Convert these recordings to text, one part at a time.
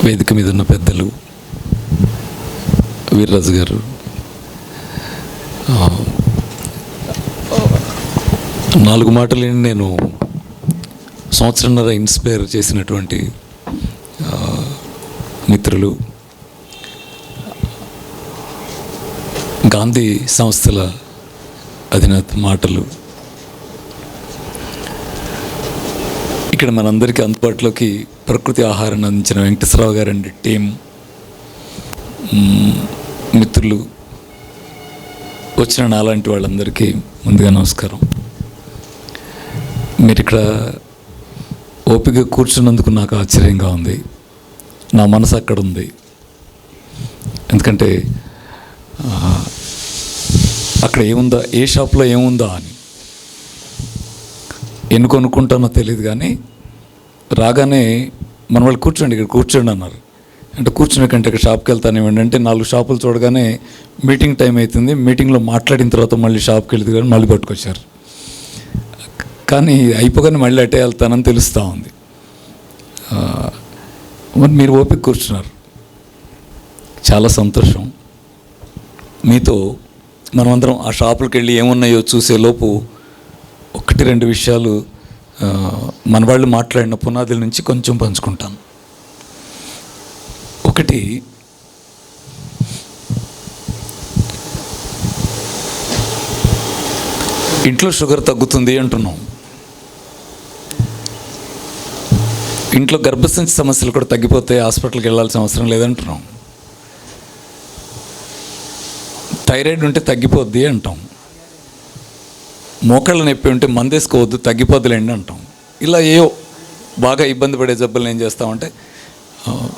వేదిక మీద ఉన్న పెద్దలు, వీర్రాజు గారు, నాలుగు మాటలని నేను సంవత్సరంన్నర ఇన్స్పైర్ చేసినటువంటి మిత్రులు, గాంధీ సంస్థల అధినేత మాటలు, ఇక్కడ మనందరికీ అందుబాటులోకి ప్రకృతి ఆహారాన్ని అందించిన వెంకటేశ్వరరావు గారండి టీం, మిత్రులు, వచ్చిన నాలాంటి వాళ్ళందరికీ ముందుగా నమస్కారం. మీరు ఇక్కడ ఓపిక కూర్చున్నందుకు నాకు ఆశ్చర్యంగా ఉంది. నా మనసు అక్కడ ఉంది. ఎందుకంటే అక్కడ ఏముందా, ఏ షాప్లో ఏముందా అని ఎన్ని కొనుక్కుంటానో తెలియదు, కానీ రాగానే మన వాళ్ళు కూర్చోండి, ఇక్కడ కూర్చోండి అన్నారు. అంటే కూర్చునే కంటే ఇక్కడ షాప్కి వెళ్తానేవ్వండి అంటే 4 షాపులు చూడగానే మీటింగ్ టైం అవుతుంది. మీటింగ్లో మాట్లాడిన తర్వాత మళ్ళీ షాప్కి వెళ్తే కానీ మళ్ళీ పట్టుకొచ్చారు. కానీ అయిపోగానే మళ్ళీ అటే వెళ్తానని తెలుస్తూ ఉంది. మరి మీరు ఓపిక కూర్చున్నారు, చాలా సంతోషం. మీతో మనమందరం ఆ షాపులకు వెళ్ళి ఏమున్నాయో చూసేలోపు 1-2 విషయాలు మన వాళ్ళు మాట్లాడిన పునాదుల నుంచి కొంచెం పంచుకుంటాను. ఒకటి, ఇంట్లో షుగర్ తగ్గుతుంది అంటున్నాం. ఇంట్లో గర్భసంచి సమస్యలు కూడా తగ్గిపోతే హాస్పిటల్కి వెళ్ళాల్సిన అవసరం లేదంటున్నాం. థైరాయిడ్ ఉంటే తగ్గిపోద్ది అంటాం. మోకాళ్ళ నొప్పి ఉంటే మందేసుకోవద్దు, తగ్గిపోద్దులేండి అంటాం. ఇలా బాగా ఇబ్బంది పడే జబ్బులు ఏం చేస్తామంటే,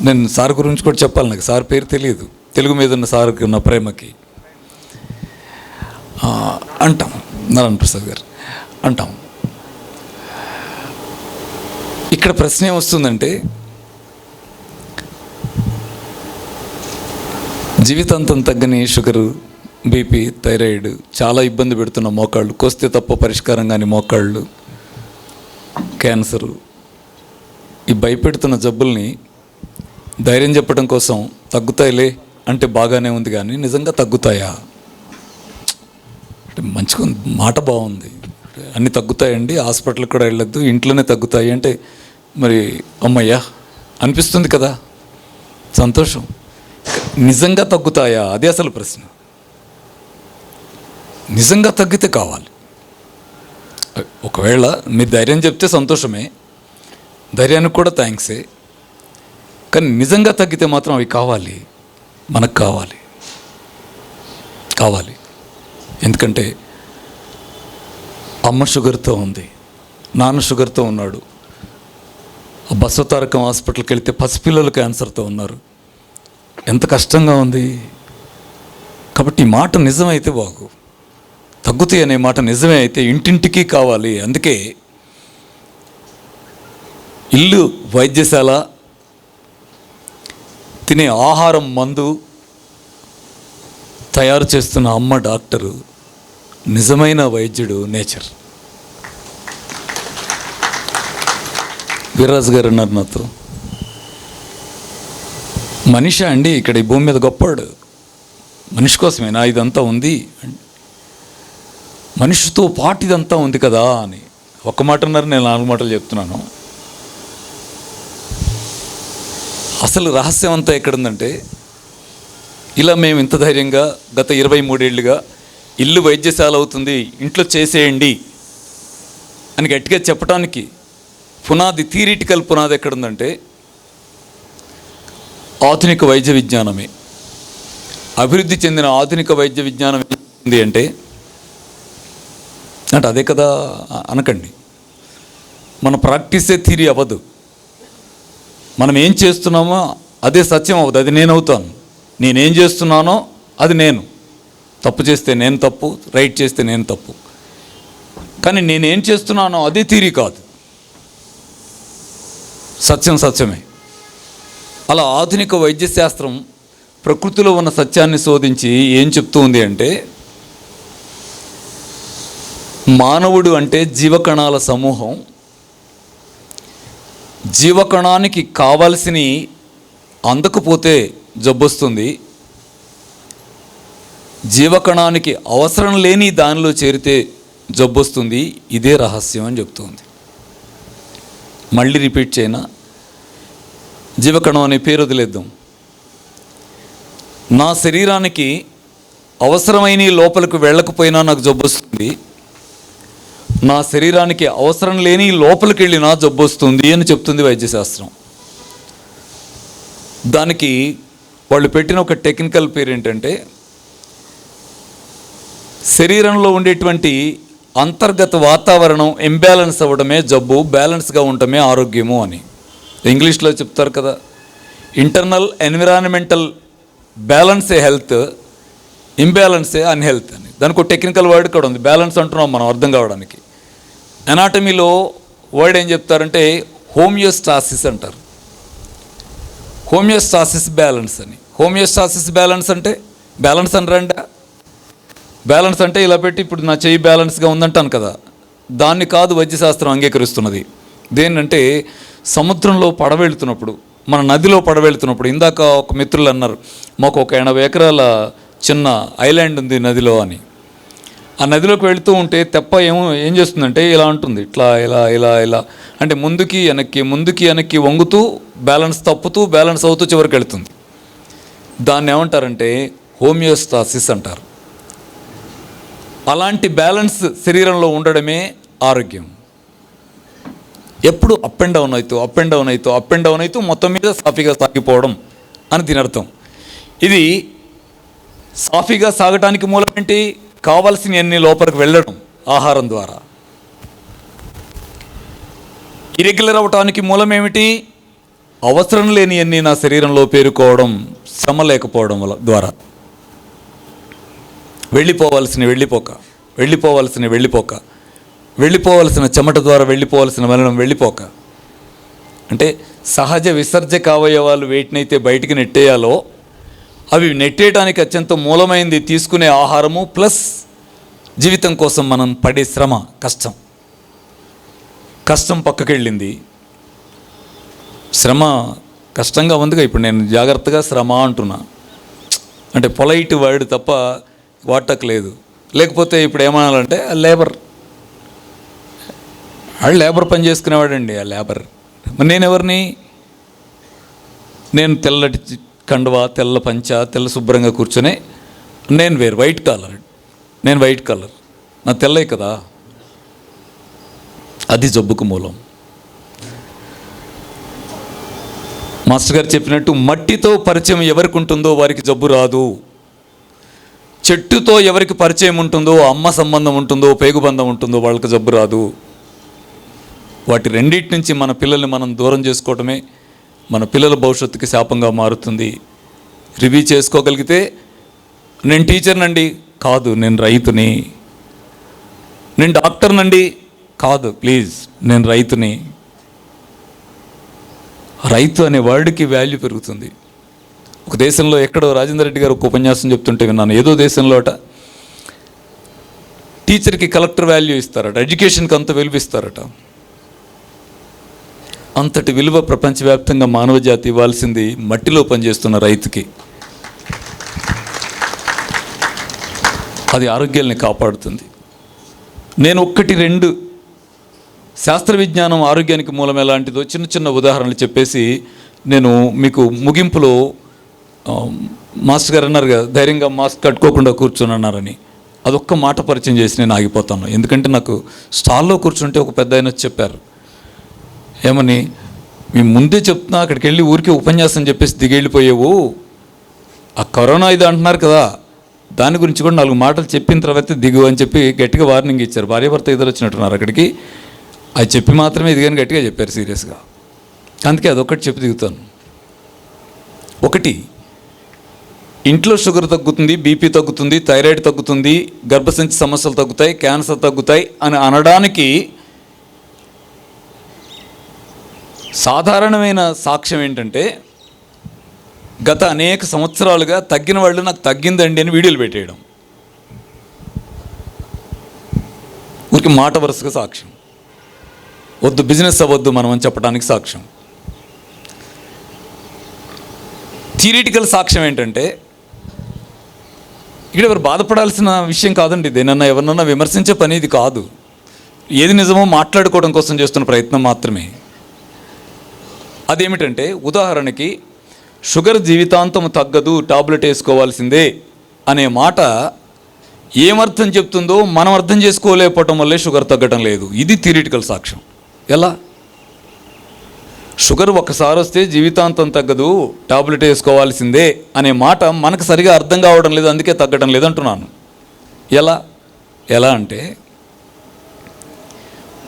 నేను సార్ గురించి కూడా చెప్పాలి. నాకు సార్ పేరు తెలియదు, తెలుగు మీద ఉన్న సార్కి ఉన్న ప్రేమకి అంటాం. నారాయణ ప్రసాద్ గారు అంటాం. ఇక్కడ ప్రశ్న ఏమొస్తుందంటే, జీవితాంతం తగ్గని షుగరు, బీపీ, థైరాయిడ్, చాలా ఇబ్బంది పెడుతున్న మోకాళ్ళు, కోస్తే తప్ప పరిష్కారం కాని మోకాళ్ళు, క్యాన్సరు, ఈ భయపెడుతున్న జబ్బుల్ని ధైర్యం చెప్పడం కోసం తగ్గుతాయిలే అంటే బాగానే ఉంది, కానీ నిజంగా తగ్గుతాయా? మంచిగా మాట బాగుంది, అన్నీ తగ్గుతాయండి, హాస్పిటల్కి కూడా వెళ్ళొద్దు, ఇంట్లోనే తగ్గుతాయి అంటే మరి అమ్మయ్యా అనిపిస్తుంది కదా, సంతోషం. నిజంగా తగ్గుతాయా? అదే అసలు ప్రశ్న. నిజంగా తగ్గితే కావాలి. ఒకవేళ మీరు ధైర్యం చెప్తే సంతోషమే, ధైర్యానికి కూడా థ్యాంక్సే, కానీ నిజంగా తగ్గితే మాత్రం అవి కావాలి, మనకు కావాలి. ఎందుకంటే అమ్మ షుగర్తో ఉంది, నాన్న షుగర్తో ఉన్నాడు, బసవతారకం హాస్పిటల్కి వెళితే పసిపిల్లలు క్యాన్సర్తో ఉన్నారు. ఎంత కష్టంగా ఉంది. కాబట్టి ఈ మాట నిజమైతే బాగు, తగ్గుతాయి అనే మాట నిజమే అయితే ఇంటింటికి కావాలి. అందుకే ఇల్లు వైద్యశాల, తినే ఆహారం మందు, తయారు చేస్తున్న అమ్మ డాక్టరు, నిజమైన వైద్యుడు నేచర్. వీర్రాజు గారు అన్నారు నాతో, మనిషి అండి ఇక్కడ ఈ భూమి మీద గొప్పవాడు, మనిషి కోసమేనా ఇదంతా ఉంది, మనిషితో పాటు ఇదంతా ఉంది కదా అని. ఒక్క మాట అన్నారు, నేను 4 మాటలు చెప్తున్నాను. అసలు రహస్యం అంతా ఎక్కడుందంటే, ఇలా మేము ఇంత ధైర్యంగా గత 23 ఏళ్ళుగా ఇల్లు వైద్యశాల అవుతుంది, ఇంట్లో చేసేయండి అని గట్టిగా చెప్పడానికి పునాది, థియరిటికల్ పునాది ఎక్కడుందంటే ఆధునిక వైద్య విజ్ఞానమే. అభివృద్ధి చెందిన ఆధునిక వైద్య విజ్ఞానం ఏంటి అంటే అదే కదా అనకండి. మన ప్రాక్టీసే థియరీ అవ్వదు, మనం ఏం చేస్తున్నామో అదే సత్యం అవ్వదు. అది నేను అవుతాను, నేనేం చేస్తున్నానో అది నేను. తప్పు చేస్తే నేను తప్పు, రైట్ చేస్తే నేను తప్పు. కానీ నేనేం చేస్తున్నానో అదే థియరీ కాదు, సత్యం సత్యమే. అలా ఆధునిక వైద్యశాస్త్రం ప్రకృతిలో ఉన్న సత్యాన్ని శోధించి ఏం చెప్తూ ఉంది అంటే, మానవుడు అంటే జీవకణాల సమూహం. జీవకణానికి కావాల్సిన అందకపోతే జబ్బు వస్తుంది, జీవకణానికి అవసరం లేని దానిలో చేరితే జబ్బు వస్తుంది. ఇదే రహస్యం అని చెప్తుంది. మళ్ళీ రిపీట్ చేయనా? జీవకణం అనే పేరు వదిలేద్దాం. నా శరీరానికి అవసరమైన లోపలికి వెళ్ళకపోయినా నాకు జబ్బు వస్తుంది, నా శరీరానికి అవసరం లేని లోపలికి వెళ్ళినా జబ్బు వస్తుంది అని చెప్తుంది వైద్యశాస్త్రం. దానికి వాళ్ళు పెట్టిన ఒక టెక్నికల్ పేరు ఏంటంటే, శరీరంలో ఉండేటువంటి అంతర్గత వాతావరణం ఇంబ్యాలెన్స్ అవ్వడమే జబ్బు, బ్యాలెన్స్గా ఉండటమే ఆరోగ్యము అని. ఇంగ్లీష్లో చెప్తారు కదా, ఇంటర్నల్ ఎన్విరాన్మెంటల్ బ్యాలెన్సే హెల్త్, ఇంబ్యాలెన్సే అన్హెల్త్ అని. దానికి ఒక టెక్నికల్ వర్డ్ కూడా ఉంది. బ్యాలెన్స్ అంటున్నాం మనం అర్థం కావడానికి. ఎనాటమీలో వర్డ్ ఏం చెప్తారంటే హోమియోస్టాసిస్ అంటారు. హోమియోస్టాసిస్ బ్యాలెన్స్ అని. హోమియోస్టాసిస్ బ్యాలెన్స్ అంటే బ్యాలెన్స్ అనరండి. బ్యాలెన్స్ అంటే ఇలా పెట్టి ఇప్పుడు నా చెయ్యి బ్యాలెన్స్గా ఉందంటాను కదా, దాన్ని కాదు వైద్యశాస్త్రం అంగీకరిస్తున్నది. దేనంటే సముద్రంలో పడవెళ్తున్నప్పుడు, మన నదిలో పడవెళ్తున్నప్పుడు, ఇందాక ఒక మిత్రులు అన్నారు మాకు ఒక 80 ఎకరాల చిన్న ఐలాండ్ ఉంది నదిలో అని. ఆ నదిలోకి వెళుతూ ఉంటే తెప్ప ఏం చేస్తుందంటే ఇలా ఉంటుంది, ఇట్లా ఇలా ఇలా ఇలా అంటే ముందుకి వెనక్కి వంగుతూ బ్యాలెన్స్ తప్పుతూ బ్యాలెన్స్ అవుతూ చివరికి వెళుతుంది. దాన్ని ఏమంటారంటే హోమియోస్టాసిస్ అంటారు. అలాంటి బ్యాలెన్స్ శరీరంలో ఉండడమే ఆరోగ్యం. ఎప్పుడు అప్ అండ్ డౌన్ అవుతూ మొత్తం మీద సాఫీగా సాగిపోవడం అని దీని అర్థం. ఇది సాఫీగా సాగటానికి మూలం ఏంటి? కావాల్సిన అన్ని లోపలికి వెళ్ళడం ఆహారం ద్వారా. ఇరెగ్యులర్ అవ్వటానికి మూలం ఏమిటి? అవసరం లేని అన్ని నా శరీరంలో పేరుకోవడం, శ్రమ లేకపోవడం ద్వారా. వెళ్ళిపోవలసిన చెమట ద్వారా వెళ్ళిపోవలసిన మరణం వెళ్ళిపోక. అంటే సహజ విసర్జక అవయవాలు వేటినైతే బయటికి నెట్టేయాలో అవి నెట్టేయడానికి అత్యంత మూలమైంది తీసుకునే ఆహారము ప్లస్ జీవితం కోసం మనం పడే శ్రమ, కష్టం పక్కకెళ్ళింది. శ్రమ కష్టంగా ఉందిగా. ఇప్పుడు నేను జాగ్రత్తగా శ్రమ అంటున్నా, అంటే పొలైట్ వర్డ్ తప్ప వాడటలేదు. లేకపోతే ఇప్పుడు ఏమనాలంటే లేబర్ పని చేసుకునేవాడండి. ఆ లేబర్ నేను ఎవరిని? నేను తెల్లటి కండువా, తెల్ల పంచ, తెల్ల శుభ్రంగా కూర్చొని నేను వేరు, వైట్ కలర్. నా తెల్లయి కదా. అది జబ్బుకు మూలం. మాస్టర్ గారు చెప్పినట్టు మట్టితో పరిచయం ఎవరికి ఉంటుందో వారికి జబ్బు రాదు. చెట్టుతో ఎవరికి పరిచయం ఉంటుందో, అమ్మ సంబంధం ఉంటుందో, పేగుబంధం ఉంటుందో వాళ్ళకి జబ్బు రాదు. వాటి రెండింటి నుంచి మన పిల్లల్ని మనం దూరం చేసుకోవటమే మన పిల్లల భవిష్యత్తుకి శాపంగా మారుతుంది. రివ్యూ చేసుకోగలిగితే నేను టీచర్నండి, కాదు నేను రైతుని. నేను డాక్టర్నండి, కాదు ప్లీజ్ నేను రైతుని. రైతు అనే వర్డ్కి వాల్యూ పెరుగుతుంది. ఒక దేశంలో ఎక్కడో రాజేంద్ర రెడ్డి గారు ఒక ఉపన్యాసం చెప్తుంటే విన్నాను. ఏదో దేశంలో టీచర్కి కలెక్టర్ వాల్యూ ఇస్తారట, ఎడ్యుకేషన్కి అంత విలువ ఇస్తారట. అంతటి విలువ ప్రపంచవ్యాప్తంగా మానవ జాతి ఇవ్వాల్సింది మట్టిలో పనిచేస్తున్న రైతుకి. అది ఆరోగ్యాన్ని కాపాడుతుంది. నేను 1-2 శాస్త్ర విజ్ఞానం ఆరోగ్యానికి మూలం ఎలాంటిదో చిన్న ఉదాహరణలు చెప్పేసి నేను మీకు ముగింపులో, మాస్టర్ గారు అన్నారు కదా ధైర్యంగా మాస్క్ కట్టుకోకుండా కూర్చొని అన్నారని, అదొక్క మాట పరిచయం చేసి నేను ఆగిపోతాను. ఎందుకంటే నాకు స్టాల్లో కూర్చుంటే ఒక పెద్ద ఆయన చెప్పారు, ఏమని, మీ ముందే చెప్తున్నా అక్కడికి వెళ్ళి ఊరికే ఉపన్యాసం చెప్పేసి దిగెళ్ళిపోయేవు, ఆ కరోనా ఇది అంటున్నారు కదా దాని గురించి కూడా 4 మాటలు చెప్పిన తర్వాత దిగు అని చెప్పి గట్టిగా వార్నింగ్ ఇచ్చారు. భార్యాభర్త ఇద్దరు వచ్చినట్టున్నారు అక్కడికి. అది చెప్పి మాత్రమే ఇదిగాని గట్టిగా చెప్పారు సీరియస్గా. అందుకే అదొక్కటి చెప్పి దిగుతాను. 1, ఇంట్లో షుగర్ తగ్గుతుంది, బీపీ తగ్గుతుంది, థైరాయిడ్ తగ్గుతుంది, గర్భసంచి సమస్యలు తగ్గుతాయి, క్యాన్సర్ తగ్గుతాయి అని అనడానికి సాధారణమైన సాక్ష్యం ఏంటంటే గత అనేక సంవత్సరాలుగా తగ్గిన వాళ్ళు నాకు తగ్గిందండి అని వీడియోలు పెట్టేయడం. ఊరికి మాట వరుసగా సాక్ష్యం. వద్దు బిజినెస్ అవ్వద్దు మనం అని చెప్పడానికి సాక్ష్యం. థియరిటికల్ సాక్ష్యం ఏంటంటే, ఇక్కడ ఎవరు బాధపడాల్సిన విషయం కాదండి. దేనన్నా ఎవరినన్నా విమర్శించే పని ఇది కాదు. ఏది నిజమో మాట్లాడుకోవడం కోసం చేస్తున్న ప్రయత్నం మాత్రమే. అదేమిటంటే, ఉదాహరణకి షుగర్ జీవితాంతం తగ్గదు, టాబ్లెట్ వేసుకోవాల్సిందే అనే మాట ఏమర్థం చెప్తుందో మనం అర్థం చేసుకోలేకపోవటం వల్లే షుగర్ తగ్గటం లేదు. ఇది థియరిటికల్ సాక్ష్యం. ఎలా? షుగర్ ఒక్కసారి వస్తే జీవితాంతం తగ్గదు, టాబ్లెట్ వేసుకోవాల్సిందే అనే మాట మనకు సరిగా అర్థం కావడం లేదు, అందుకే తగ్గడం లేదంటున్నాను. ఎలా అంటే,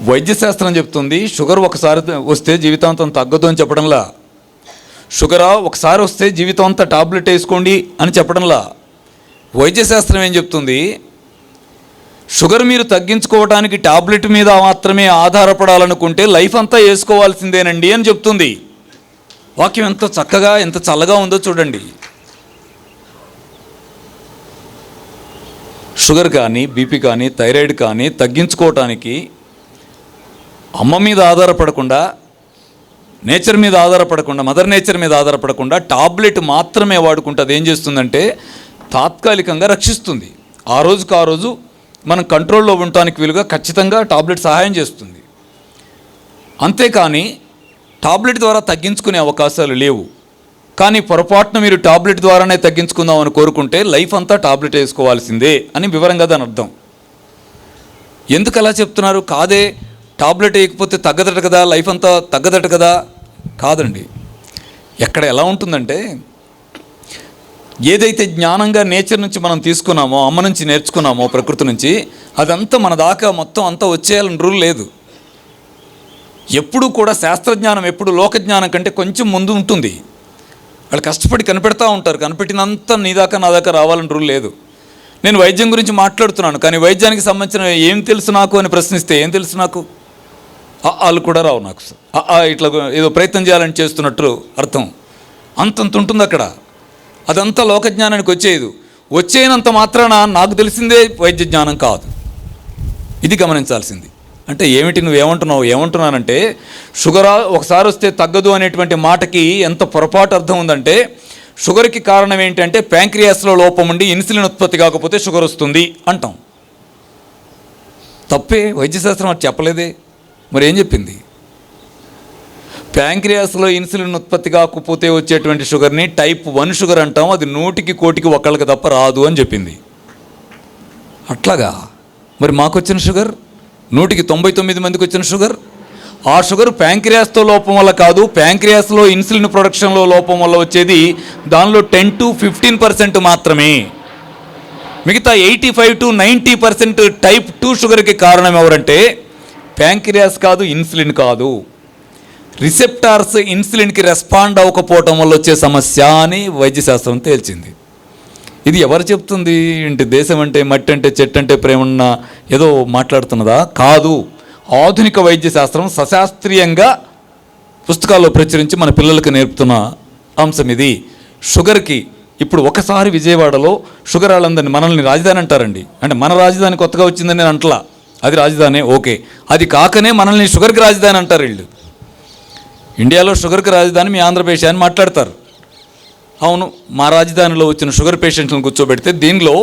వైద్యశాస్త్రం చెప్తుంది షుగర్ ఒకసారి వస్తే జీవితాంతం తగ్గదు అని చెప్పడంలా, షుగరా ఒకసారి వస్తే జీవితం అంతా టాబ్లెట్ వేసుకోండి అని చెప్పడంలా. వైద్యశాస్త్రం ఏం చెప్తుంది? షుగర్ మీరు తగ్గించుకోవడానికి టాబ్లెట్ మీద మాత్రమే ఆధారపడాలనుకుంటే లైఫ్ అంతా వేసుకోవాల్సిందేనండి అని చెప్తుంది. వాక్యం ఎంత చక్కగా, ఎంత చల్లగా ఉందో చూడండి. షుగర్ కానీ, బీపీ కానీ, థైరాయిడ్ కానీ తగ్గించుకోవటానికి అమ్మ మీద ఆధారపడకుండా, నేచర్ మీద ఆధారపడకుండా, మదర్ నేచర్ మీద ఆధారపడకుండా టాబ్లెట్ మాత్రమే వాడుకుంటే అది ఏం చేస్తుందంటే తాత్కాలికంగా రక్షిస్తుంది. ఆ రోజుకు ఆ రోజు మనం కంట్రోల్లో ఉండటానికి వీలుగా ఖచ్చితంగా టాబ్లెట్ సహాయం చేస్తుంది. అంతేకాని టాబ్లెట్ ద్వారా తగ్గించుకునే అవకాశాలు లేవు. కానీ పొరపాటున మీరు టాబ్లెట్ ద్వారానే తగ్గించుకుందామని కోరుకుంటే లైఫ్ అంతా టాబ్లెట్ వేసుకోవాల్సిందే అని వివరంగా దాని అర్థం. ఎందుకు అలా చెప్తున్నారు? కాదే, టాబ్లెట్ వేయకపోతే తగ్గదట కదా, లైఫ్ అంతా తగ్గదట కదా. కాదండి. ఎక్కడ ఎలా ఉంటుందంటే, ఏదైతే జ్ఞానంగా నేచర్ నుంచి మనం తీసుకున్నామో, అమ్మ నుంచి నేర్చుకున్నామో, ప్రకృతి నుంచి, అదంతా మన దాకా మొత్తం అంతా వచ్చేయాలని రూల్ లేదు. ఎప్పుడు కూడా శాస్త్రజ్ఞానం ఎప్పుడు లోకజ్ఞానం కంటే కొంచెం ముందు ఉంటుంది. వాళ్ళు కష్టపడి కనిపెడతా ఉంటారు. కనిపెట్టినంత నీ దాకా నా దాకా రావాలని రూల్ లేదు. నేను వైద్యం గురించి మాట్లాడుతున్నాను, కానీ వైద్యానికి సంబంధించిన ఏం తెలుసు నాకు అని ప్రశ్నిస్తే ఏం తెలుసు నాకు? వాళ్ళు కూడా రావు నాకు. ఇట్లా ఏదో ప్రయత్నం చేయాలని చేస్తున్నట్టు అర్థం. అంతంత ఉంటుంది అక్కడ. అదంతా లోకజ్ఞానానికి వచ్చేనంత మాత్రాన నాకు తెలిసిందే వైద్య జ్ఞానం కాదు. ఇది గమనించాల్సింది. అంటే ఏమిటి ఏమంటున్నానంటే, షుగర్ ఒకసారి వస్తే తగ్గదు అనేటువంటి మాటకి ఎంత పొరపాటు అర్థం ఉందంటే, షుగర్కి కారణం ఏంటంటే ప్యాంక్రియాస్లో లోపం ఉండి ఇన్సులిన్ ఉత్పత్తి కాకపోతే షుగర్ వస్తుంది అంటాం. తప్పే, వైద్యశాస్త్రం అది చెప్పలేదే. మరి ఏం చెప్పింది? ప్యాంక్రియాస్లో ఇన్సులిన్ ఉత్పత్తి కాకపోతే వచ్చేటువంటి షుగర్ని టైప్ 1 షుగర్ అంటాం. అది 100కి 1,00,000కి ఒక్కళ్ళకి తప్ప రాదు అని చెప్పింది. అట్లాగా మరి మాకు వచ్చిన షుగర్ 100కి 99 మందికి వచ్చిన షుగర్, ఆ షుగర్ ప్యాంక్రియాస్తో లోపం వల్ల కాదు, ప్యాంక్రియాస్లో ఇన్సులిన్ ప్రొడక్షన్లో లోపం వల్ల వచ్చేది దానిలో 10 to 15% మాత్రమే. మిగతా 85 to 90% టైప్ 2 షుగర్కి కారణం ఎవరంటే ప్యాంక్రియాస్ కాదు, ఇన్సులిన్ కాదు, రిసెప్టార్స్ ఇన్సులిన్కి రెస్పాండ్ అవ్వకపోవటం వల్ల వచ్చే సమస్య అని వైద్యశాస్త్రం తేల్చింది. ఇది ఎవరు చెప్తుంది? ఏంటి దేశం అంటే, మట్టి అంటే, చెట్టు అంటే ప్రేమన్న ఏదో మాట్లాడుతున్నదా? కాదు. ఆధునిక వైద్యశాస్త్రం సశాస్త్రీయంగా పుస్తకాల్లో ప్రచురించి మన పిల్లలకు నేర్పుతున్న అంశం ఇది. షుగర్కి ఇప్పుడు ఒకసారి విజయవాడలో షుగర్ వాళ్ళందరినీ మనల్ని రాజధాని అంటారండి. అంటే మన రాజధాని కొత్తగా వచ్చిందని నేను అంటలా, అది రాజధాని ఓకే. అది కాకనే మనల్ని షుగర్కి రాజధాని అంటారు వీళ్ళు. ఇండియాలో షుగర్కి రాజధాని మీ ఆంధ్రప్రదేశ్ అని మాట్లాడతారు. అవును, మా రాజధానిలో వచ్చిన షుగర్ పేషెంట్లను కూర్చోబెడితే దీనిలో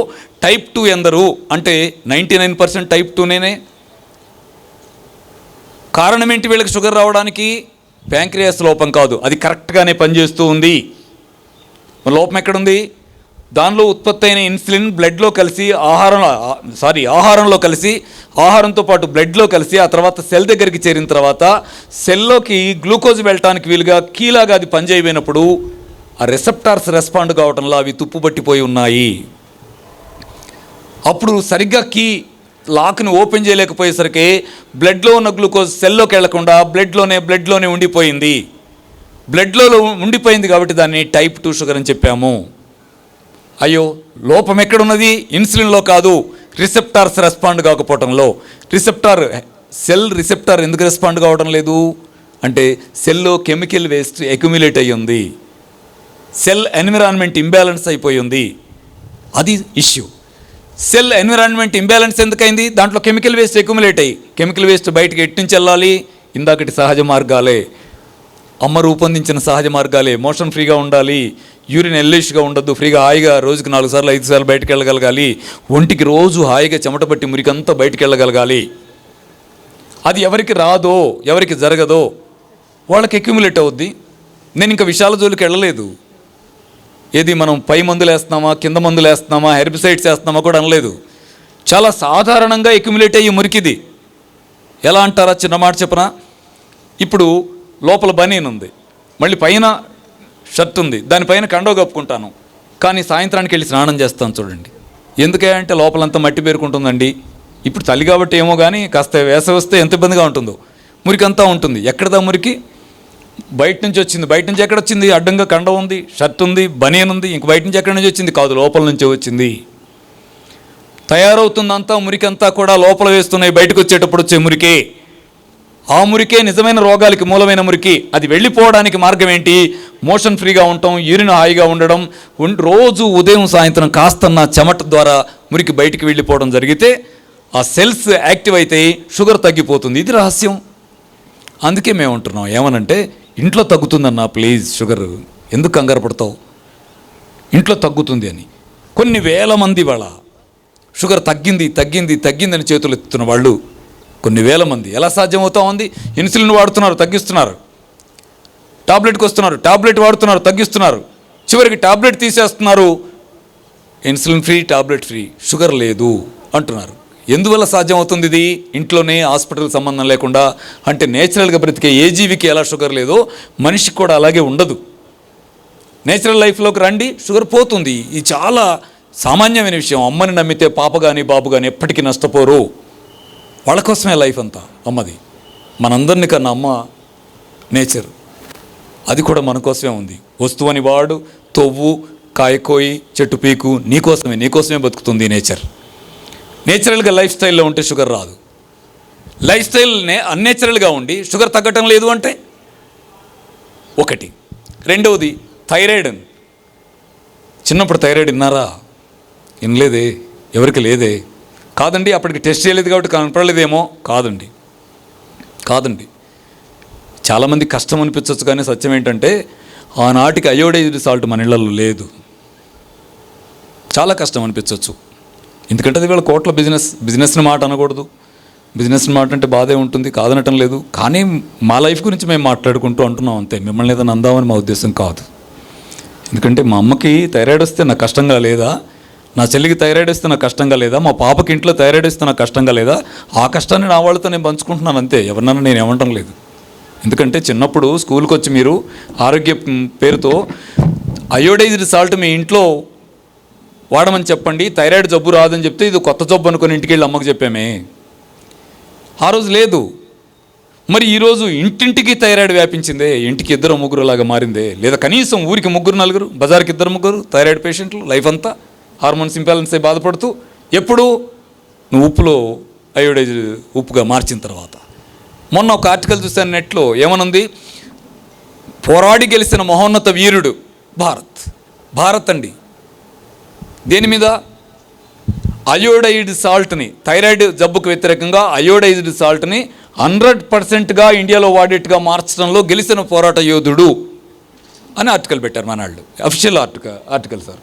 టైప్ 2 ఎందరు అంటే 99% టైప్ 2నేనే. కారణం ఏంటి వీళ్ళకి షుగర్ రావడానికి? ప్యాంక్రియాస్ లోపం కాదు, అది కరెక్ట్గానే పనిచేస్తూ ఉంది. లోపం ఎక్కడుంది? దానిలో ఉత్పత్తి అయిన ఇన్సులిన్ బ్లడ్లో కలిసి ఆహారంలో కలిసి, ఆహారంతో పాటు బ్లడ్లో కలిసి, ఆ తర్వాత సెల్ దగ్గరికి చేరిన తర్వాత సెల్లోకి గ్లూకోజ్ వెళ్ళటానికి వీలుగా కీలాగా అది పనిచేయబోయినప్పుడు ఆ రిసెప్టార్స్ రెస్పాండ్ కావటంలో అవి తుప్పుపట్టిపోయి ఉన్నాయి. అప్పుడు సరిగ్గా లాక్ని ఓపెన్ చేయలేకపోయేసరికి బ్లడ్లో ఉన్న గ్లూకోజ్ సెల్లోకి వెళ్లకుండా బ్లడ్లోనే ఉండిపోయింది. బ్లడ్లో ఉండిపోయింది కాబట్టి దాన్ని టైప్ 2 షుగర్ అని చెప్పాము. అయ్యో, లోపం ఎక్కడున్నది? ఇన్సులిన్లో కాదు, రిసెప్టార్స్ రెస్పాండ్ కాకపోవటంలో. సెల్ రిసెప్టార్ ఎందుకు రెస్పాండ్ కావడం లేదు అంటే సెల్లో కెమికల్ వేస్ట్ అక్యుములేట్ అయ్యి ఉంది, సెల్ ఎన్విరాన్మెంట్ ఇంబ్యాలెన్స్ అయిపోయి ఉంది. అది ఇష్యూ. సెల్ ఎన్విరాన్మెంట్ ఇంబ్యాలెన్స్ ఎందుకైంది? దాంట్లో కెమికల్ వేస్ట్ అక్యుములేట్ అయ్యి, కెమికల్ వేస్ట్ బయటకు ఎట్నుంచి వెళ్ళాలి? ఇందాకటి సహజ మార్గాలే, అమ్మ రూపొందించిన సహజ మార్గాలే. మోషన్ ఫ్రీగా ఉండాలి, యూరిన్ ఎల్లిష్గా ఉండద్దు, ఫ్రీగా హాయిగా రోజుకి 4 సార్లు 5 సార్లు బయటకు వెళ్ళగలగాలి, ఒంటికి రోజు హాయిగా చెమట పట్టి మురికంతా బయటకు వెళ్ళగలగాలి. అది ఎవరికి రాదో, ఎవరికి జరగదో వాళ్ళకి అక్యుములేట్ అవుద్ది. నేను ఇంకా విశాల జోలికి వెళ్ళలేదు. ఏది మనం పై మందులు వేస్తున్నామా, కింద మందులు వేస్తున్నామా, హెర్బిసైడ్స్ వేస్తున్నామా కూడా అనలేదు. చాలా సాధారణంగా అక్యుములేట్ అయ్యి మురికిది. ఎలా అంటారా, చిన్న మాట చెప్పనా? ఇప్పుడు లోపల బనీన్ ఉంది, మళ్ళీ పైన షర్ట్ ఉంది, దానిపైన కండవ కప్పుకుంటాను, కానీ సాయంత్రానికి వెళ్ళి స్నానం చేస్తాను చూడండి. ఎందుకే అంటే లోపలంతా మట్టి పేరుకుంటుందండి. ఇప్పుడు చలి కాబట్టి ఏమో కానీ కాస్త వేసవి వస్తే ఎంత ఇబ్బందిగా ఉంటుందో, మురికంతా ఉంటుంది. ఎక్కడదా మురికి? బయట నుంచి వచ్చింది. బయట నుంచి ఎక్కడ వచ్చింది? అడ్డంగా కండ ఉంది, షర్ట్ ఉంది, బనియన్ ఉంది. ఇంక బయట నుంచి ఎక్కడి నుంచి వచ్చింది? కాదు, లోపల నుంచే వచ్చింది. తయారవుతుందంతా మురికంతా కూడా లోపల వేస్తున్నాయి, బయటకు వచ్చేటప్పుడు వచ్చే మురికే. ఆ మురికే నిజమైన రోగాలకి మూలమైన మురికి. అది వెళ్ళిపోవడానికి మార్గం ఏంటి? మోషన్ ఫ్రీగా ఉండటం, యూరిన్ హాయిగా ఉండడం, రోజు ఉదయం సాయంత్రం కాస్తన్న చెమట ద్వారా మురికి బయటికి వెళ్ళిపోవడం జరిగితే ఆ సెల్స్ యాక్టివ్ అయితే షుగర్ తగ్గిపోతుంది. ఇది రహస్యం. అందుకే మేము ఉంటున్నాం ఏమనంటే, ఇంట్లో తగ్గుతుందన్నా ప్లీజ్, షుగర్ ఎందుకు కంగారు పడతావు, ఇంట్లో తగ్గుతుంది అని. కొన్ని వేల మంది వాళ్ళ షుగర్ తగ్గింది తగ్గింది తగ్గిందని చేతులు ఎత్తుతున్న వాళ్ళు కొన్ని వేల మంది. ఎలా సాధ్యమవుతా ఉంది? ఇన్సులిన్ వాడుతున్నారు, తగ్గిస్తున్నారు. టాబ్లెట్కి వస్తున్నారు, టాబ్లెట్ వాడుతున్నారు, తగ్గిస్తున్నారు. చివరికి టాబ్లెట్ తీసేస్తున్నారు, insulin free, tablet free, sugar లేదు అంటున్నారు. ఎందువల్ల సాధ్యమవుతుంది ఇది? ఇంట్లోనే, హాస్పిటల్ సంబంధం లేకుండా. అంటే నేచురల్గా బ్రతికే ఏ జీవికి ఎలా షుగర్ లేదో మనిషికి కూడా అలాగే ఉండదు. నేచురల్ లైఫ్లోకి రండి, షుగర్ పోతుంది. ఇది చాలా సామాన్యమైన విషయం. అమ్మని నమ్మితే పాప కానీ బాబు కానీ ఎప్పటికీ నష్టపోరు. వాళ్ళ కోసమే లైఫ్ అంతా అమ్మది. మనందరినీ కన్నా అమ్మ నేచర్, అది కూడా మన కోసమే ఉంది. వస్తువని వాడు, తొవ్వు, కాయకోయి, చెట్టు పీకు, నీకోసమే బతుకుతుంది నేచర్. నేచురల్గా లైఫ్ స్టైల్లో ఉంటే షుగర్ రాదు. లైఫ్ స్టైల్నే అన్నేచురల్గా ఉండి షుగర్ తగ్గటం లేదు అంటే ఒకటి. రెండవది థైరాయిడ్. చిన్నప్పుడు థైరాయిడ్ విన్నారా? వినలేదే, ఎవరికి లేదే. కాదండి, అప్పటికి టెస్ట్ చేయలేదు కాబట్టి కనపడలేదేమో. కాదండి. చాలామంది కష్టం అనిపించవచ్చు, కానీ సత్యం ఏంటంటే ఆనాటికి అయోడైజ్డ్ సాల్ట్ మన ఇళ్లలో లేదు. చాలా కష్టం అనిపించవచ్చు, ఎందుకంటే అది వీళ్ళ కోట్ల బిజినెస్ని మాట అనకూడదు. బిజినెస్ని మాట అంటే బాధే ఉంటుంది, కాదనటం లేదు. కానీ మా లైఫ్ గురించి మేము మాట్లాడుకుంటూ అంటున్నాం అంతే. మిమ్మల్ని ఏదైనా అందామని మా ఉద్దేశం కాదు. ఎందుకంటే మా అమ్మకి థైరాయిడ్ వస్తే నాకు కష్టంగా లేదా, నా చెల్లికి థైరాయిడ్ వస్తే నాకు కష్టంగా లేదా, మా పాపకి ఇంట్లో థైరాయిడ్ వస్తే నాకు కష్టంగా లేదా, ఆ కష్టాన్ని నా వాళ్ళతో నేను పంచుకుంటున్నాను అంతే. ఎవరినన్నా నేను ఏమంటం లేదు. ఎందుకంటే చిన్నప్పుడు స్కూల్కి వచ్చి మీరు ఆరోగ్య పేరుతో అయోడైజ్డ్ సాల్ట్ మీ ఇంట్లో వాడమని చెప్పండి, థైరాయిడ్ జబ్బు రాదని చెప్తే ఇది కొత్త జబ్బు అనుకుని ఇంటికి వెళ్ళి అమ్మకు చెప్పామే. ఆ రోజు లేదు. మరి ఈరోజు ఇంటింటికి థైరాయిడ్ వ్యాపించిందే, ఇంటికి 2-3 లాగా మారిందే. లేదా కనీసం ఊరికి 3-4, బజార్కి 2-3 థైరాయిడ్ పేషెంట్లు. లైఫ్ అంతా హార్మోన్స్ ఇంబ్యాలెన్స్ అయి బాధపడుతూ, ఎప్పుడు నువ్వు ఉప్పులో అయోడైజ్డ్ ఉప్పుగా మార్చిన తర్వాత. మొన్న ఒక ఆర్టికల్ చూశాను నెట్లో, ఏమనుంది? పోరాడి గెలిచిన మహోన్నత వీరుడు భారత్ అండి. దేని మీద? అయోడైజ్డ్ సాల్ట్ని, థైరాయిడ్ జబ్బుకు వ్యతిరేకంగా అయోడైజ్డ్ సాల్ట్ని 100%గా ఇండియాలో వాడేట్టుగా మార్చడంలో గెలిచిన పోరాట యోధుడు అని ఆర్టికల్ పెట్టారు మనాళ్ళు. అఫీషియల్ ఆర్టికల్ సార్,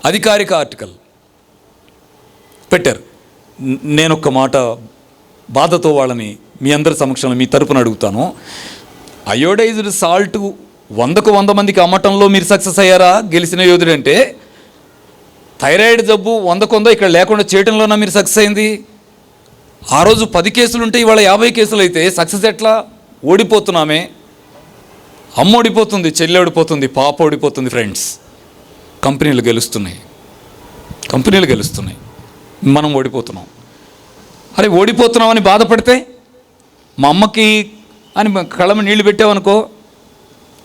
అధికారిక ఆర్టికల్ పెట్టారు. నేను ఒక్క మాట బాధతో వాళ్ళని మీ అందరి సమక్షంలో మీ తరపున అడుగుతాను. అయోడైజ్డ్ సాల్ట్ 100కు 100 మందికి అమ్మటంలో మీరు సక్సెస్ అయ్యారా గెలిచిన యోధుడు అంటే? థైరాయిడ్ జబ్బు 100కు 100 ఇక్కడ లేకుండా చేయడంలోనా మీరు సక్సెస్ అయింది? ఆ రోజు 10 కేసులు ఉంటే ఇవాళ 50 కేసులు అయితే సక్సెస్ ఎట్లా? ఓడిపోతున్నామే. అమ్మ ఓడిపోతుంది, చెల్లి ఓడిపోతుంది, పాప ఓడిపోతుంది. ఫ్రెండ్స్, కంపెనీలు గెలుస్తున్నాయి, మనం ఓడిపోతున్నాం. అరే ఓడిపోతున్నామని బాధపడితే, మా అమ్మకి అని కళ్ళమ నీళ్లు పెట్టామనుకో,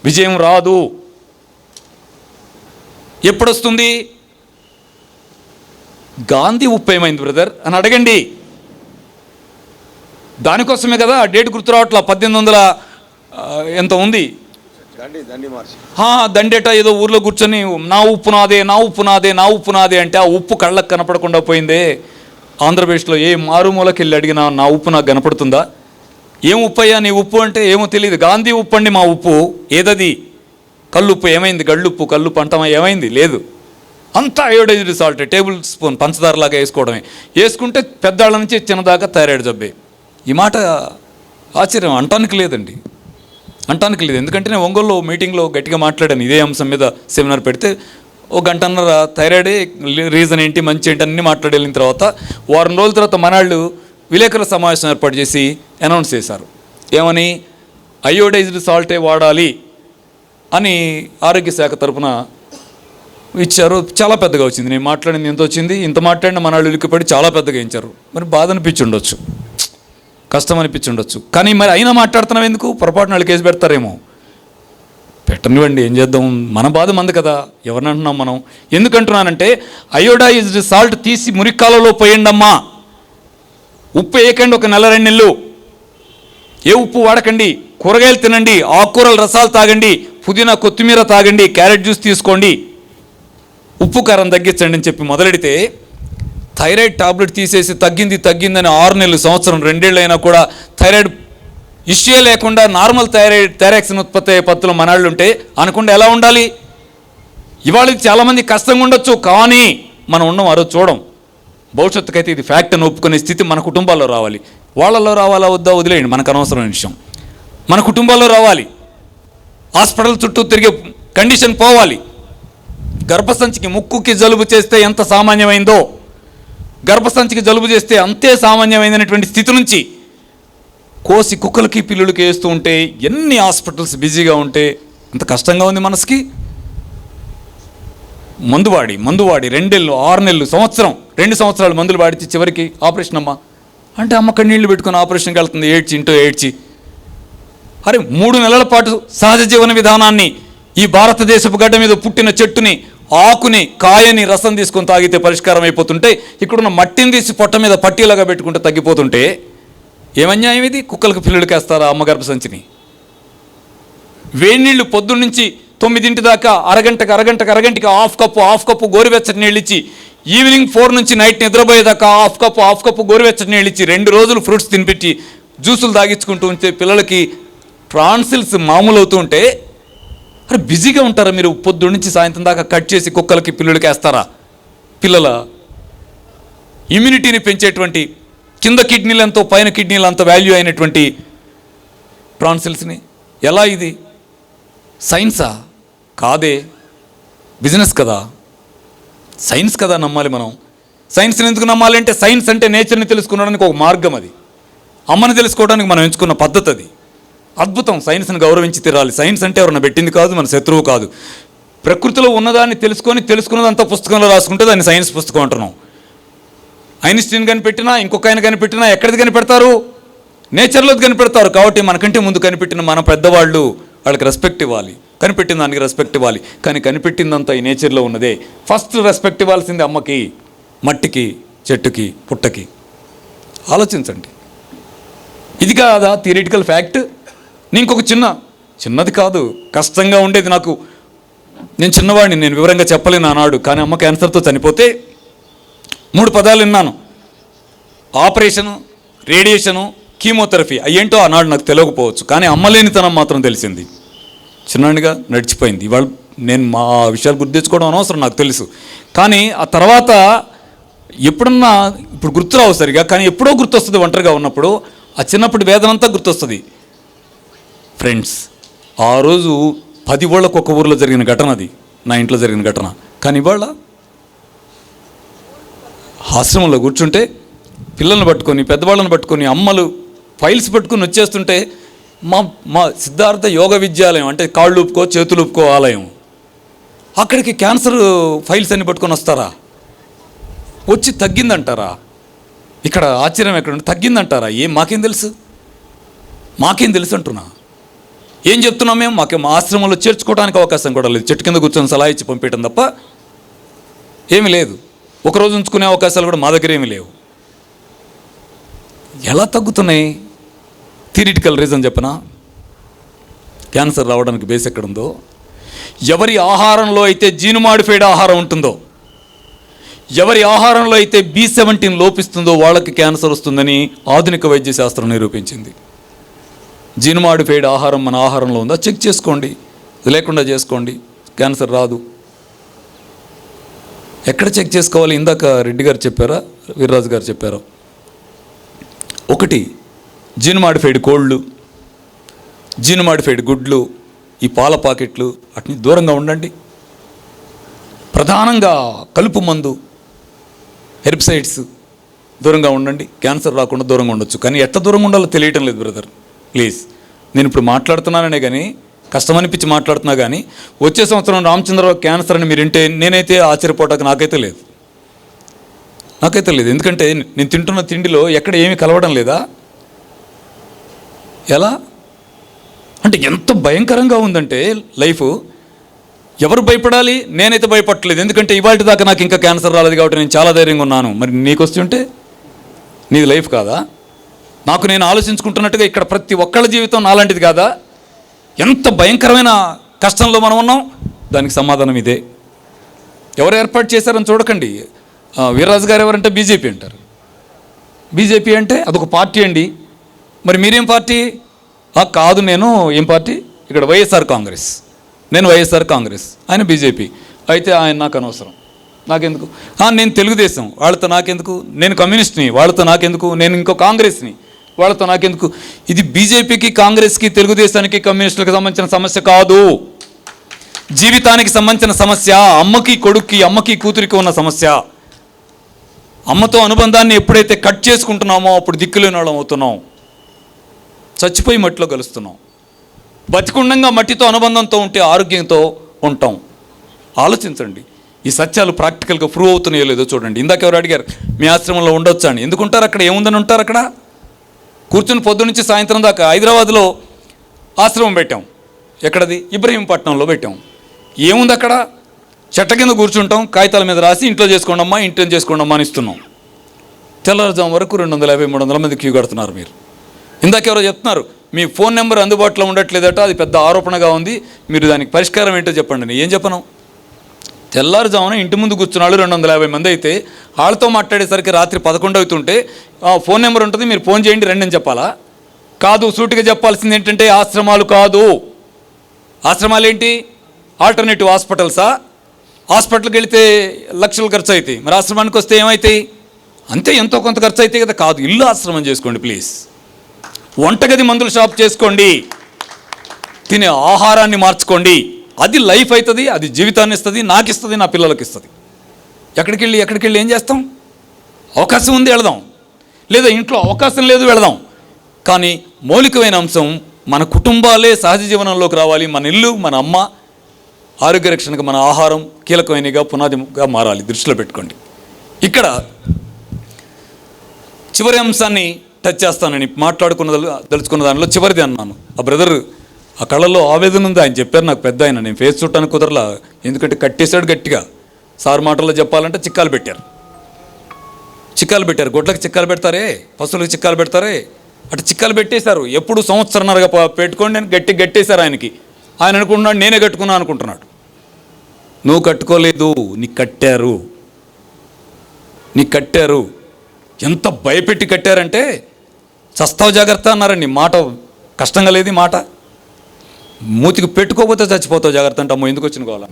విజయం రాదు. ఎప్పుడొస్తుంది? గాంధీ ఉప్పు ఏమైంది బ్రదర్ అని అడగండి. దానికోసమే కదా ఆ డేట్ గుర్తు రావట్లా. 1800 ఎంత ఉంది దండేట ఏదో ఊర్లో కూర్చొని నా ఉప్పు నాదే అంటే ఆ ఉప్పు కళ్ళకు కనపడకుండా పోయిందే. ఆంధ్రప్రదేశ్లో ఏ మారుమూలకి వెళ్ళి అడిగినా నా ఉప్పు నాకు కనపడుతుందా? ఏం ఉప్పు అయ్యా నీ ఉప్పు అంటే ఏమో తెలియదు. గాంధీ ఉప్పు అండి మా ఉప్పు. ఏదది? కల్లుప్పు ఏమైంది? గళ్ళుప్పు కల్లుప్పు అంటామా? ఏమైంది? లేదు. అంతా అయోడైజ్డ్ సాల్ట్, టేబుల్ స్పూన్ పంచదారలాగా వేసుకోవడమే. వేసుకుంటే పెద్దవాళ్ళ నుంచి చిన్నదాకా థైరాయిడ్ జబ్బే. ఈ మాట ఆశ్చర్యం అంటానికి లేదండి, అంటానికి లేదు. ఎందుకంటే నేను ఒంగోలులో మీటింగ్లో గట్టిగా మాట్లాడాను ఇదే అంశం మీద. సెమినార్ పెడితే ఒక గంటన్నర థైరాయిడే రీజన్ ఏంటి, మంచి ఏంటి అన్నీ మాట్లాడి వెళ్ళిన తర్వాత వారం రోజుల తర్వాత మనాళ్ళు విలేకరుల సమావేశం ఏర్పాటు చేసి అనౌన్స్ చేశారు. ఏమని? అయోడైజ్డ్ సాల్టే వాడాలి అని ఆరోగ్య శాఖ తరఫున ఇచ్చారు. చాలా పెద్దగా వచ్చింది. నేను మాట్లాడింది ఎంత వచ్చింది, ఇంత మాట్లాడిన మనాళ్ళు ఉలిక్కిపడి చాలా పెద్దగా ఇచ్చారు. మరి బాధ అనిపించి ఉండొచ్చు, కష్టం అనిపించి ఉండొచ్చు. కానీ మరి అయినా మాట్లాడుతున్నాం ఎందుకు? పొరపాటున వాళ్ళు కేసు పెడతారేమో. పెట్టనివ్వండి, ఏం చేద్దాం, మన బాధ మంది కదా. ఎవరిని అంటున్నాం మనం? ఎందుకంటున్నానంటే అయోడైజ్డ్ సాల్ట్ తీసి మురికాలలో పోయండమ్మా. ఉప్పు వేయకండి ఒక నెల 2 నెలలు. ఏ ఉప్పు వాడకండి. కూరగాయలు తినండి, ఆకుకూరల రసాలు తాగండి, పుదీనా కొత్తిమీర తాగండి, క్యారెట్ జ్యూస్ తీసుకోండి, ఉప్పు కారం తగ్గించండి అని చెప్పి మొదలెడితే థైరాయిడ్ టాబ్లెట్ తీసేసి తగ్గిందని 6 నెలలు, సంవత్సరం, 2 ఏళ్ళు అయినా కూడా థైరాయిడ్ ఇష్యూ లేకుండా నార్మల్ థైరాక్సిన్ ఉత్పత్తి అయ్యే పత్తులు మనాళ్ళు ఉంటే అనకుండా ఎలా ఉండాలి? ఇవాళ చాలామంది కష్టంగా ఉండొచ్చు, కానీ మనం ఉన్నాం, ఆ రోజు చూడం. భవిష్యత్తుకైతే ఇది ఫ్యాక్ట్ అని ఒప్పుకునే స్థితి మన కుటుంబాల్లో రావాలి. వాళ్ళల్లో రావాలా వద్దా వదిలేయండి, మనకు అనవసరమైన విషయం. మన కుటుంబాల్లో రావాలి. హాస్పిటల్ చుట్టూ తిరిగే కండిషన్ పోవాలి. గర్భసంచికి ముక్కుకి జలుబు చేస్తే ఎంత సామాన్యమైందో, గర్భసంచికి జలుబు చేస్తే అంతే సామాన్యమైనటువంటి స్థితి నుంచి కోసి కుక్కలకి పిల్లులకి వేస్తూ ఉంటే, ఎన్ని హాస్పిటల్స్ బిజీగా ఉంటే అంత కష్టంగా ఉంది మనసుకి. మందు వాడి 2 నెలలు, 6 నెలలు, సంవత్సరం, 2 సంవత్సరాలు మందులు వాడిచి చివరికి ఆపరేషన్ అమ్మా అంటే అమ్మ కన్నీళ్లు పెట్టుకుని ఆపరేషన్కి వెళ్తుంది, ఏడ్చి. అరే 3 నెలల పాటు సహజ జీవన విధానాన్ని, ఈ భారతదేశపు గడ్డ మీద పుట్టిన చెట్టుని, ఆకుని, కాయని రసం తీసుకొని తాగితే పరిష్కారం అయిపోతుంటే, ఇక్కడున్న మట్టిని తీసి పొట్ట మీద పట్టీలాగా పెట్టుకుంటే తగ్గిపోతుంటే ఏమన్యాయం ఇది? కుక్కలకు పిల్లులకి వేస్తారా అమ్మ గర్భసంచిని? వేడి నీళ్లు పొద్దున్న నుంచి 9 దాకా అరగంటకి హాఫ్ కప్పు గోరువెచ్చటి నీళ్ళు ఇచ్చి, ఈవినింగ్ 4 నుంచి నైట్ నిద్రపోయేదాకా హాఫ్ కప్పు గోరువెచ్చటి నీళ్ళు ఇచ్చి, 2 రోజులు ఫ్రూట్స్ తినిపెట్టి జ్యూసులు తాగించుకుంటూ ఉంటే పిల్లలకి ట్రాన్సిల్స్ మామూలు అవుతూ ఉంటే, అరే బిజీగా ఉంటారా మీరు? పొద్దున్న నుంచి సాయంత్రం దాకా కట్ చేసి కుక్కలకి పిల్లులకి వేస్తారా? పిల్లల ఇమ్యూనిటీని పెంచేటువంటి, కింద కిడ్నీలంతో పైన కిడ్నీలంత వాల్యూ అయినటువంటి ట్రాన్సిల్స్ని ఎలా? ఇది సైన్సా? కాదే, బిజినెస్ కదా. సైన్స్ కదా నమ్మాలి మనం. సైన్స్ని ఎందుకు నమ్మాలి అంటే, సైన్స్ అంటే నేచర్ని తెలుసుకోవడానికి ఒక మార్గం. అది అమ్మని తెలుసుకోవడానికి మనం ఎంచుకున్న పద్ధతి. అది అద్భుతం. సైన్స్ని గౌరవించి తీరాలి. సైన్స్ అంటే ఎవరన్నా పెట్టింది కాదు, మన శత్రువు కాదు. ప్రకృతిలో ఉన్నదాన్ని తెలుసుకున్నదంతా పుస్తకంలో రాసుకుంటే దాన్ని సైన్స్ పుస్తకం అంటున్నాం. ఐన్స్టీన్ కనిపెట్టినా, ఇంకొక ఆయన కనిపెట్టినా ఎక్కడిది కనిపెడతారు? నేచర్లోది కనిపెడతారు. కాబట్టి మనకంటే ముందు కనిపెట్టిన మన పెద్దవాళ్ళు, వాళ్ళకి రెస్పెక్ట్ ఇవ్వాలి. కనిపెట్టిన దానికి రెస్పెక్ట్ ఇవ్వాలి. కానీ కనిపెట్టిందంతా ఈ నేచర్లో ఉన్నదే. ఫస్ట్ రెస్పెక్ట్ ఇవ్వాల్సింది అమ్మకి, మట్టికి, చెట్టుకి, పుట్టకి. ఆలోచించండి. ఇది కాదా థియరిటికల్ ఫ్యాక్ట్? ఇంకొక చిన్నది కాదు, కష్టంగా ఉండేది నాకు. నేను చిన్నవాడిని, నేను వివరంగా చెప్పలేను ఆనాడు. కానీ అమ్మ క్యాన్సర్తో చనిపోతే 3 పదాలు విన్నాను: ఆపరేషను, రేడియేషను, కీమోథెరపీ. అయ్యేంటో ఆనాడు నాకు తెలియకపోవచ్చు, కానీ అమ్మలేనితనం మాత్రం తెలిసింది. చిన్నగా నడిచిపోయింది. ఇవాళ నేను మా విషయాలు గుర్తు తెచ్చుకోవడం అనవసరం, నాకు తెలుసు. కానీ ఆ తర్వాత ఎప్పుడన్నా, ఇప్పుడు గుర్తురావు సరిగా, కానీ ఎప్పుడో గుర్తొస్తుంది. ఒంటరిగా ఉన్నప్పుడు ఆ చిన్నప్పుడు వేదనంతా గుర్తొస్తుంది. ఫ్రెండ్స్, ఆ రోజు 10 ఊళ్ళకు ఒక ఊరిలో జరిగిన ఘటన అది, నా ఇంట్లో జరిగిన ఘటన. కానీ ఇవాళ ఆశ్రమంలో కూర్చుంటే పిల్లల్ని పట్టుకొని, పెద్దవాళ్ళని పట్టుకొని, అమ్మలు ఫైల్స్ పట్టుకొని వచ్చేస్తుంటే, మా సిద్ధార్థ యోగ విద్యాలయం అంటే కాళ్ళు ఊపుకో చేతులు ఊపుకో ఆలయం, అక్కడికి క్యాన్సర్ ఫైల్స్ అన్ని పట్టుకొని వస్తారా? వచ్చి తగ్గిందంటారా? ఇక్కడ ఆశ్చర్యం ఎక్కడ తగ్గిందంటారా? మాకేం తెలుసు అంటున్నా. ఏం చెప్తున్నాం మేము? మా ఆశ్రమంలో చేర్చుకోవడానికి అవకాశం కూడా లేదు. చెట్టు కింద కూర్చొని సలహా ఇచ్చి పంపించడం తప్ప ఏమీ లేదు. ఒకరోజు ఉంచుకునే అవకాశాలు కూడా మా దగ్గర ఏమీ లేవు. ఎలా తగ్గుతున్నాయి? థియరిటికల్ రీజన్ చెప్పనా? క్యాన్సర్ రావడానికి బేస్ ఎక్కడుందో, ఎవరి ఆహారంలో అయితే జీను మాడిఫైడ్ ఆహారం ఉంటుందో, ఎవరి ఆహారంలో అయితే B17 లోపిస్తుందో వాళ్ళకి క్యాన్సర్ వస్తుందని ఆధునిక వైద్య శాస్త్రం నిరూపించింది. జీను మాడిఫైడ్ ఆహారం మన ఆహారంలో ఉందా చెక్ చేసుకోండి. అది లేకుండా చేసుకోండి, క్యాన్సర్ రాదు. ఎక్కడ చెక్ చేసుకోవాలి? ఇందాక రెడ్డి గారు చెప్పారా, వీర్రాజు గారు చెప్పారా? ఒకటి, జీన్ మాడిఫైడ్ కోళ్ళు, జీన్ మాడిఫైడ్ గుడ్లు, ఈ పాల పాకెట్లు, వాటిని దూరంగా ఉండండి. ప్రధానంగా కలుపు మందు, హెర్బిసైడ్స్ దూరంగా ఉండండి. క్యాన్సర్ రాకుండా దూరంగా ఉండొచ్చు. కానీ ఎట్లా దూరంగా ఉండాలో తెలియటం లేదు బ్రదర్. ప్లీజ్, నేను ఇప్పుడు మాట్లాడుతున్నాననే కానీ కష్టమనిపించి మాట్లాడుతున్నా కానీ వచ్చే సంవత్సరం రామచంద్రరావు క్యాన్సర్ అని మీరింటే నేనైతే ఆశ్చర్యపోవటానికి నాకైతే లేదు. ఎందుకంటే నేను తింటున్న తిండిలో ఎక్కడ ఏమీ కలవడం లేదా? ఎలా అంటే ఎంత భయంకరంగా ఉందంటే లైఫ్. ఎవరు భయపడాలి? నేనైతే భయపడలేదు. ఎందుకంటే ఇవాళ దాకా నాకు ఇంకా క్యాన్సర్ రాలేదు కాబట్టి నేను చాలా ధైర్యంగా ఉన్నాను. మరి నీకు వస్తుంటే నీది లైఫ్ కాదా? నాకు నేను ఆలోచించుకుంటున్నట్టుగా ఇక్కడ ప్రతి ఒక్కళ్ళ జీవితం నాలాంటిది కాదా? ఎంత భయంకరమైన కష్టంలో మనం ఉన్నాం. దానికి సమాధానం ఇదే. ఎవరు ఏర్పాటు చేశారని చూడకండి. వీర్రాజు గారు ఎవరంటే బీజేపీ అంటారు. బీజేపీ అంటే అదొక పార్టీ అండి. మరి మీరేం పార్టీ? కాదు, నేను ఏం పార్టీ? ఇక్కడ వైఎస్ఆర్ కాంగ్రెస్. నేను వైఎస్ఆర్ కాంగ్రెస్, ఆయన బీజేపీ. అయితే ఆయన నాకు అనవసరం, నాకెందుకు? నేను తెలుగుదేశం, వాళ్ళతో నాకెందుకు? నేను కమ్యూనిస్ట్ని, వాళ్ళతో నాకెందుకు? నేను ఇంకో కాంగ్రెస్ని, వాళ్ళతో నాకెందుకు? ఇది బీజేపీకి, కాంగ్రెస్కి, తెలుగుదేశానికి, కమ్యూనిస్టులకు సంబంధించిన సమస్య కాదు. జీవితానికి సంబంధించిన సమస్య. అమ్మకి కొడుక్కి, అమ్మకి కూతురికి ఉన్న సమస్య. అమ్మతో అనుబంధాన్ని ఎప్పుడైతే కట్ చేసుకుంటున్నామో అప్పుడు దిక్కులేని వాళ్ళం అవుతున్నాం. చచ్చిపోయి మట్టిలో కలుస్తున్నాం. బతికుండంగా మట్టితో అనుబంధంతో ఉంటే ఆరోగ్యంతో ఉంటాం. ఆలోచించండి. ఈ సత్యాలు ప్రాక్టికల్గా ప్రూవ్ అవుతున్నాయో లేదో చూడండి. ఇందాక ఎవరు అడిగారు మీ ఆశ్రమంలో ఉండొచ్చా అని. ఎందుకు ఉంటారు అక్కడ? ఏముందని ఉంటారు అక్కడ? కూర్చుని పొద్దు నుంచి సాయంత్రం దాకా. హైదరాబాద్లో ఆశ్రమం పెట్టాం. ఎక్కడది? ఇబ్రహీంపట్నంలో పెట్టాం. ఏముంది అక్కడ? చెట్ల కింద కూర్చుంటాం, కాగితాల మీద రాసి ఇంట్లో చేసుకోండమ్మా, ఇంట్లో చేసుకోండమ్మా అని ఇస్తున్నాం. తెల్లవారుజాము వరకు 250-300 మంది క్యూ కడుతున్నారు. మీరు ఇందాకెవరో చెప్తున్నారు మీ ఫోన్ నెంబర్ అందుబాటులో ఉండట్లేదట, అది పెద్ద ఆరోపణగా ఉంది, మీరు దానికి పరిష్కారం ఏంటో చెప్పండి. ఏం చెప్పను? తెల్లారుజామున ఇంటి ముందు కూర్చున్నాళ్ళు 250 మంది అయితే వాళ్ళతో మాట్లాడేసరికి రాత్రి 11 అవుతుంటే ఫోన్ నెంబర్ ఉంటుంది, మీరు ఫోన్ చేయండి రండి అని చెప్పాలా? కాదు, సూటిగా చెప్పాల్సింది ఏంటంటే ఆశ్రమాలు కాదు. ఆశ్రమాలు ఏంటి? ఆల్టర్నేటివ్ హాస్పిటల్సా? హాస్పిటల్కి వెళితే లక్షలు ఖర్చు అవుతాయి, మరి ఆశ్రమానికి వస్తే ఏమవుతాయి? అంతే, ఎంతో కొంత ఖర్చు అవుతాయి కదా. కాదు, ఇల్లు ఆశ్రమం చేసుకోండి ప్లీజ్. వంటగది మందుల షాప్ చేసుకోండి. తినే ఆహారాన్ని మార్చుకోండి. అది లైఫ్ అవుతుంది, అది జీవితాన్ని ఇస్తుంది, నాకు ఇస్తుంది, నా పిల్లలకి ఇస్తుంది. ఎక్కడికి వెళ్ళి ఏం చేస్తాం? అవకాశం ఉంది వెళదాం, లేదా ఇంట్లో అవకాశం లేదు వెళదాం. కానీ మౌలికమైన అంశం మన కుటుంబాలే సహజ జీవనంలోకి రావాలి. మన ఇల్లు, మన అమ్మ, ఆరోగ్య రక్షణకు మన ఆహారం కీలకమైనగా పునాదిగా మారాలి. దృష్టిలో పెట్టుకోండి. ఇక్కడ చివరి అంశాన్ని టచ్ చేస్తానని దలుచుకున్న దానిలో చివరిది అన్నాను. ఆ బ్రదర్ ఆ కళ్ళల్లో ఆవేదన ఉంది. ఆయన చెప్పారు నాకు, పెద్ద ఆయన. నేను ఫేస్ చూడటానికి కుదరలా, ఎందుకంటే కట్టేశాడు గట్టిగా. సార్ మాటల్లో చెప్పాలంటే చిక్కాలు పెట్టారు. గొడ్లకు చిక్కాలు పెడతారే, పశువులకు చిక్కాలు పెడతారే, అటు చిక్కాలు పెట్టేశారు. ఎప్పుడు సంవత్సరంన్నరగా పెట్టుకోండి అని గట్టేశారు ఆయనకి. ఆయన అనుకుంటున్నాడు నేనే కట్టుకున్నాను అనుకుంటున్నాడు. నువ్వు కట్టుకోలేదు, నీకు కట్టారు. ఎంత భయపెట్టి కట్టారంటే చస్తావు జాగ్రత్త అన్నారండి. మాట కష్టంగా లేదు మాట. మూతికి పెట్టుకోకపోతే చచ్చిపోతావు జాగ్రత్త అంటే అమ్మో ఎందుకు వచ్చిన కావాలా?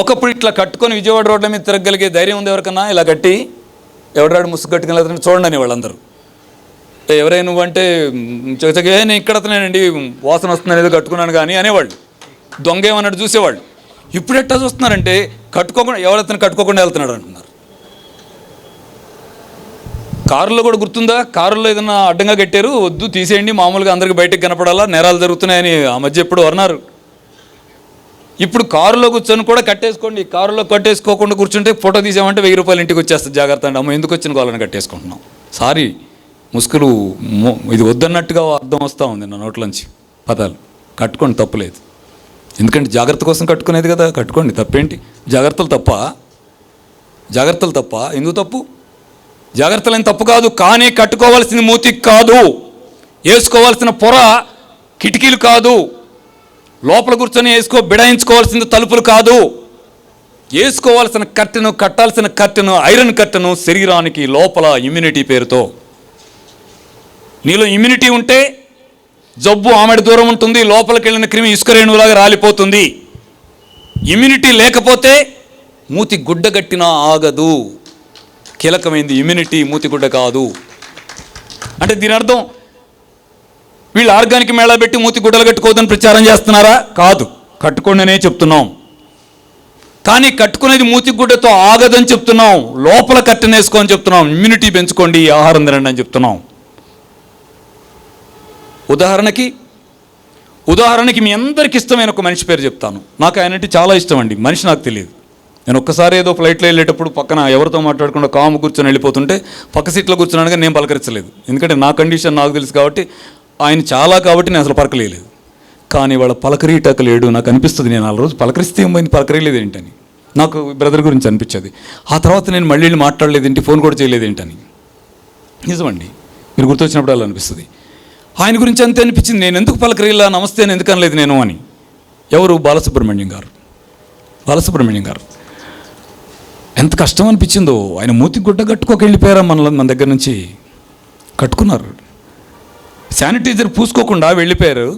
ఒకప్పుడు ఇట్లా కట్టుకొని విజయవాడ రోడ్ల మీద తిరగలిగే ధైర్యం ఉంది ఎవరికన్నా? ఇలా కట్టి ఎవడాడు ముసుగు కట్టుకుని చూడండి అని వాళ్ళందరూ. ఎవరైనా నువ్వంటే చకచకే నేను ఇక్కడ అతనేనండి వాసన వస్తుందని ఏదో కట్టుకున్నాను కానీ అనేవాళ్ళు. దొంగ ఏమన్నట్టు చూసేవాళ్ళు. ఇప్పుడు ఎట్టా చూస్తున్నారంటే ఎవరైతే కట్టుకోకుండా వెళ్తున్నాడు అంటున్నారు. కారులో కూడా గుర్తుందా? కారులో ఏదన్నా అడ్డంగా కట్టారు, వద్దు తీసేయండి, మామూలుగా అందరికి బయటకు కనపడాలా, నేరాలు జరుగుతున్నాయని ఆ మధ్య ఎప్పుడు అన్నారు. ఇప్పుడు కారులో కూర్చొని కూడా కట్టేసుకోండి. కారులో కట్టేసుకోకుండా కూర్చుంటే ఫోటో తీసామంటే 1000 రూపాయలు ఇంటికి వచ్చేస్తుంది. జాగ్రత్త అండి, అమ్మ ఎందుకు వచ్చిన కావాలని కట్టేసుకుంటున్నాం. సారీ, ముసుగులు ఇది వద్దన్నట్టుగా అర్థం వస్తూ ఉంది నా నోట్లోంచి పదాలు. కట్టుకోండి, తప్పులేదు. ఎందుకంటే జాగ్రత్త కోసం కట్టుకునేది కదా, కట్టుకోండి, తప్పేంటి? జాగ్రత్తలు తప్ప ఎందుకు తప్పు? జాగ్రత్తలేని తప్పు కాదు, కానీ కట్టుకోవాల్సింది మూతికి కాదు, వేసుకోవాల్సిన పొర కిటికీలు కాదు, లోపల కూర్చొని బిడాయించుకోవాల్సింది తలుపులు కాదు. వేసుకోవాల్సిన కట్టెను, కట్టాల్సిన కట్టెను, ఐరన్ కట్టెను శరీరానికి లోపల ఇమ్యూనిటీ పేరుతో. నీలో ఇమ్యూనిటీ ఉంటే జబ్బు ఆమెడ దూరం ఉంటుంది, లోపలికి వెళ్ళిన క్రిమి ఇసుక రేణువులాగా రాలిపోతుంది. ఇమ్యూనిటీ లేకపోతే మూతి గుడ్డ కట్టినా ఆగదు. కీలకమైంది ఇమ్యూనిటీ, మూతి గుడ్డ కాదు. అంటే దీని అర్థం వీళ్ళు ఆర్గానిక్ మేళా పెట్టి మూతి గుడ్డలు కట్టుకోవద్దని ప్రచారం చేస్తున్నారా? కాదు, కట్టుకోండినే చెప్తున్నాం. కానీ కట్టుకునేది మూతి గుడ్డతో ఆగదని చెప్తున్నాం. లోపల కట్టెన వేసుకోని చెప్తున్నాం. ఇమ్యూనిటీ పెంచుకోండి, ఆహారం తినండి అని చెప్తున్నాం. ఉదాహరణకి మీ అందరికి ఇష్టమైన ఒక మనిషి పేరు చెప్తాను. నాకు ఆయనంటే చాలా ఇష్టం అండి. మనిషి నాకు తెలియదు. నేను ఒక్కసారి ఏదో ఫ్లైట్లో వెళ్ళేటప్పుడు పక్కన ఎవరితో మాట్లాడకుండా కాము కూర్చొని వెళ్ళిపోతుంటే పక్క సీట్లో కూర్చున్నాను, కానీ నేను పలకరించలేదు. ఎందుకంటే నా కండిషన్ నాకు తెలుసు కాబట్టి, ఆయన చాలా కాబట్టి నేను అసలు పలకలేదు. కానీ వాళ్ళ పలకరీటక లేడు. నాకు అనిపిస్తుంది, నేను 4 రోజులు పలకరిస్తే ఏమైంది, పలకరేయలేదు ఏంటని నాకు బ్రదర్ గురించి అనిపించేది. ఆ తర్వాత నేను మళ్ళీ మాట్లాడలేదు ఏంటి, ఫోన్ కూడా చేయలేదు ఏంటని. నిజమండి, మీరు గుర్తొచ్చినప్పుడు అలా అనిపిస్తుంది. ఆయన గురించి అంతే అనిపించింది. నేను ఎందుకు పలకరీలా, నమస్తే అని ఎందుకు అనలేదు నేను అని. ఎవరు? బాలసుబ్రహ్మణ్యం గారు. ఎంత కష్టం అనిపించిందో. ఆయన మూతి గుడ్డ కట్టుకోక వెళ్ళిపోయారా మన దగ్గర నుంచి. కట్టుకున్నారు, శానిటైజర్ పూసుకోకుండా వెళ్ళిపోయారు,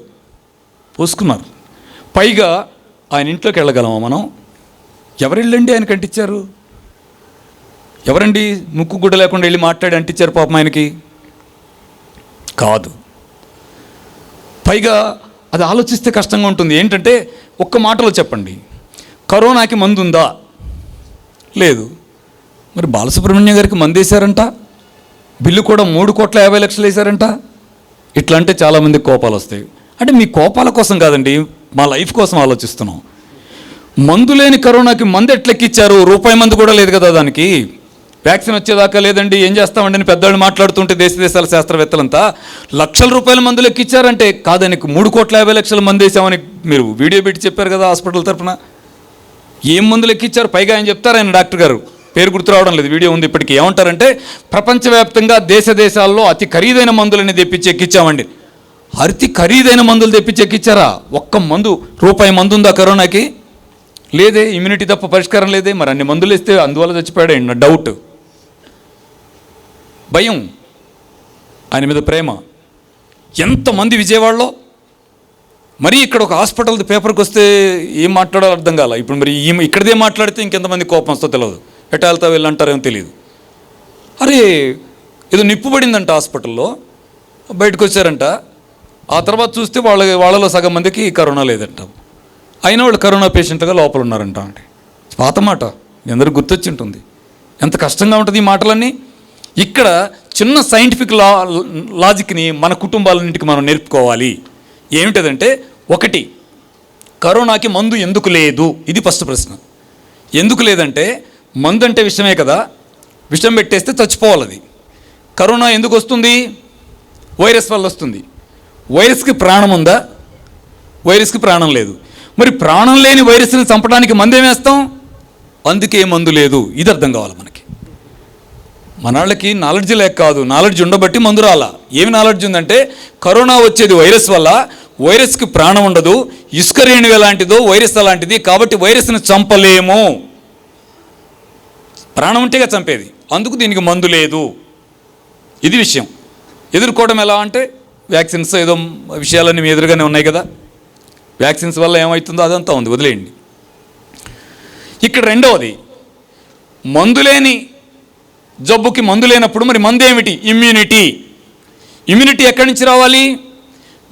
పూసుకున్నారు. పైగా ఆయన ఇంట్లోకి వెళ్ళగలమా మనం? ఎవరెళ్ళండి ఆయన కంటించారు? ఎవరండి ముక్కు గుడ్డ లేకుండా వెళ్ళి మాట్లాడి అంటించారు పాపం ఆయనకి? కాదు. పైగా అది ఆలోచిస్తే కష్టంగా ఉంటుంది. ఏంటంటే ఒక్క మాటలో చెప్పండి, కరోనాకి మందు ఉందా? లేదు. మరి బాలసుబ్రహ్మణ్యం గారికి మందు వేశారంట, బిల్లు కూడా 3,50,00,000 వేశారంట. ఇట్లా అంటే చాలామందికి కోపాలు వస్తాయి. అంటే మీ కోపాల కోసం కాదండి, మా లైఫ్ కోసం ఆలోచిస్తున్నాం. మందు లేని కరోనాకి మందు ఎట్లెక్కిచ్చారు? రూపాయి మందు కూడా లేదు కదా దానికి. వ్యాక్సిన్ వచ్చేదాకా లేదండి, ఏం చేస్తామండి అని పెద్దవాళ్ళు మాట్లాడుతుంటే దేశాల శాస్త్రవేత్తలంతా లక్షల రూపాయల మందులు ఎక్కిచ్చారంటే, కాదానికి 3,50,00,000 మంది వేసామని మీరు వీడియో పెట్టి చెప్పారు కదా హాస్పిటల్ తరఫున. ఏం మందులు ఎక్కిచ్చారు? పైగా ఆయన చెప్తారు, ఆయన డాక్టర్ గారు పేరు గుర్తు రావడం లేదు, వీడియో ఉంది ఇప్పటికీ. ఏమంటారంటే, ప్రపంచవ్యాప్తంగా దేశాల్లో అతి ఖరీదైన మందులని తెప్పించి ఎక్కించామండి. అతి ఖరీదైన మందులు తెప్పించి ఎక్కించారా? ఒక్క మందు, రూపాయి మందు ఉందా కరోనాకి? లేదే. ఇమ్యూనిటీ తప్ప పరిష్కారం లేదే. మరి అన్ని మందులు ఇస్తే అందువల్ల చచ్చిపోయాడే నా డౌట్. భయం, ఆయన మీద ప్రేమ. ఎంతమంది విజయవాడలో. మరి ఇక్కడ ఒక హాస్పిటల్ పేపర్కి వస్తే ఏం మాట్లాడాలో అర్థం కాల. ఇప్పుడు మరి ఇక్కడదే మాట్లాడితే ఇంకెంతమంది కోపం వస్తో తెలియదు, ఎటాలతో వెళ్ళంటారేమో తెలియదు. అరే ఏదో నిప్పు పడిందంట హాస్పిటల్లో, బయటకు వచ్చారంట. ఆ తర్వాత చూస్తే వాళ్ళలో సగం మందికి కరోనా లేదంట. అయినా వాళ్ళు కరోనా పేషెంట్గా లోపల ఉన్నారంట. అంటే పాత మాట అందరికి గుర్తొచ్చి ఉంటుంది. ఎంత కష్టంగా ఉంటుంది ఈ మాటలన్నీ. ఇక్కడ చిన్న సైంటిఫిక్ లాజిక్ని మన కుటుంబాలన్నింటికి మనం నేర్పుకోవాలి. ఏమిటదంటే, 1, కరోనాకి మందు ఎందుకు లేదు? ఇది ఫస్ట్ ప్రశ్న. ఎందుకు లేదంటే, మందు అంటే విషమే కదా, విషం పెట్టేస్తే చచ్చిపోవాలి. అది కరోనా ఎందుకు వస్తుంది? వైరస్ వల్ల వస్తుంది. వైరస్కి ప్రాణం ఉందా? వైరస్కి ప్రాణం లేదు. మరి ప్రాణం లేని వైరస్ని చంపడానికి మందు ఏమేస్తాం? అందుకే మందు లేదు. ఇది అర్థం కావాలి మనకి. మనాళ్ళకి నాలెడ్జ్ లేక కాదు, నాలెడ్జ్ ఉండబట్టి మందు రాలా. ఏమి నాలెడ్జ్ ఉందంటే, కరోనా వచ్చేది వైరస్ వల్ల, వైరస్కి ప్రాణం ఉండదు, ఇసుక రేణువు ఎలాంటిదో వైరస్ అలాంటిది, కాబట్టి వైరస్ని చంపలేము. ప్రాణం ఉంటేగా చంపేది, అందుకు దీనికి మందు లేదు. ఇది విషయం. ఎదుర్కోవడం ఎలా అంటే, వ్యాక్సిన్స్ ఏదో విషయాలన్నీ మీ ఎదురుగానే ఉన్నాయి కదా. వ్యాక్సిన్స్ వల్ల ఏమవుతుందో అదంతా ఉంది, వదిలేయండి. ఇక్కడ రెండవది, మందులేని జబ్బుకి మందు లేనప్పుడు మరి మందు ఏమిటి? ఇమ్యూనిటీ. ఇమ్యూనిటీ ఎక్కడి నుంచి రావాలి?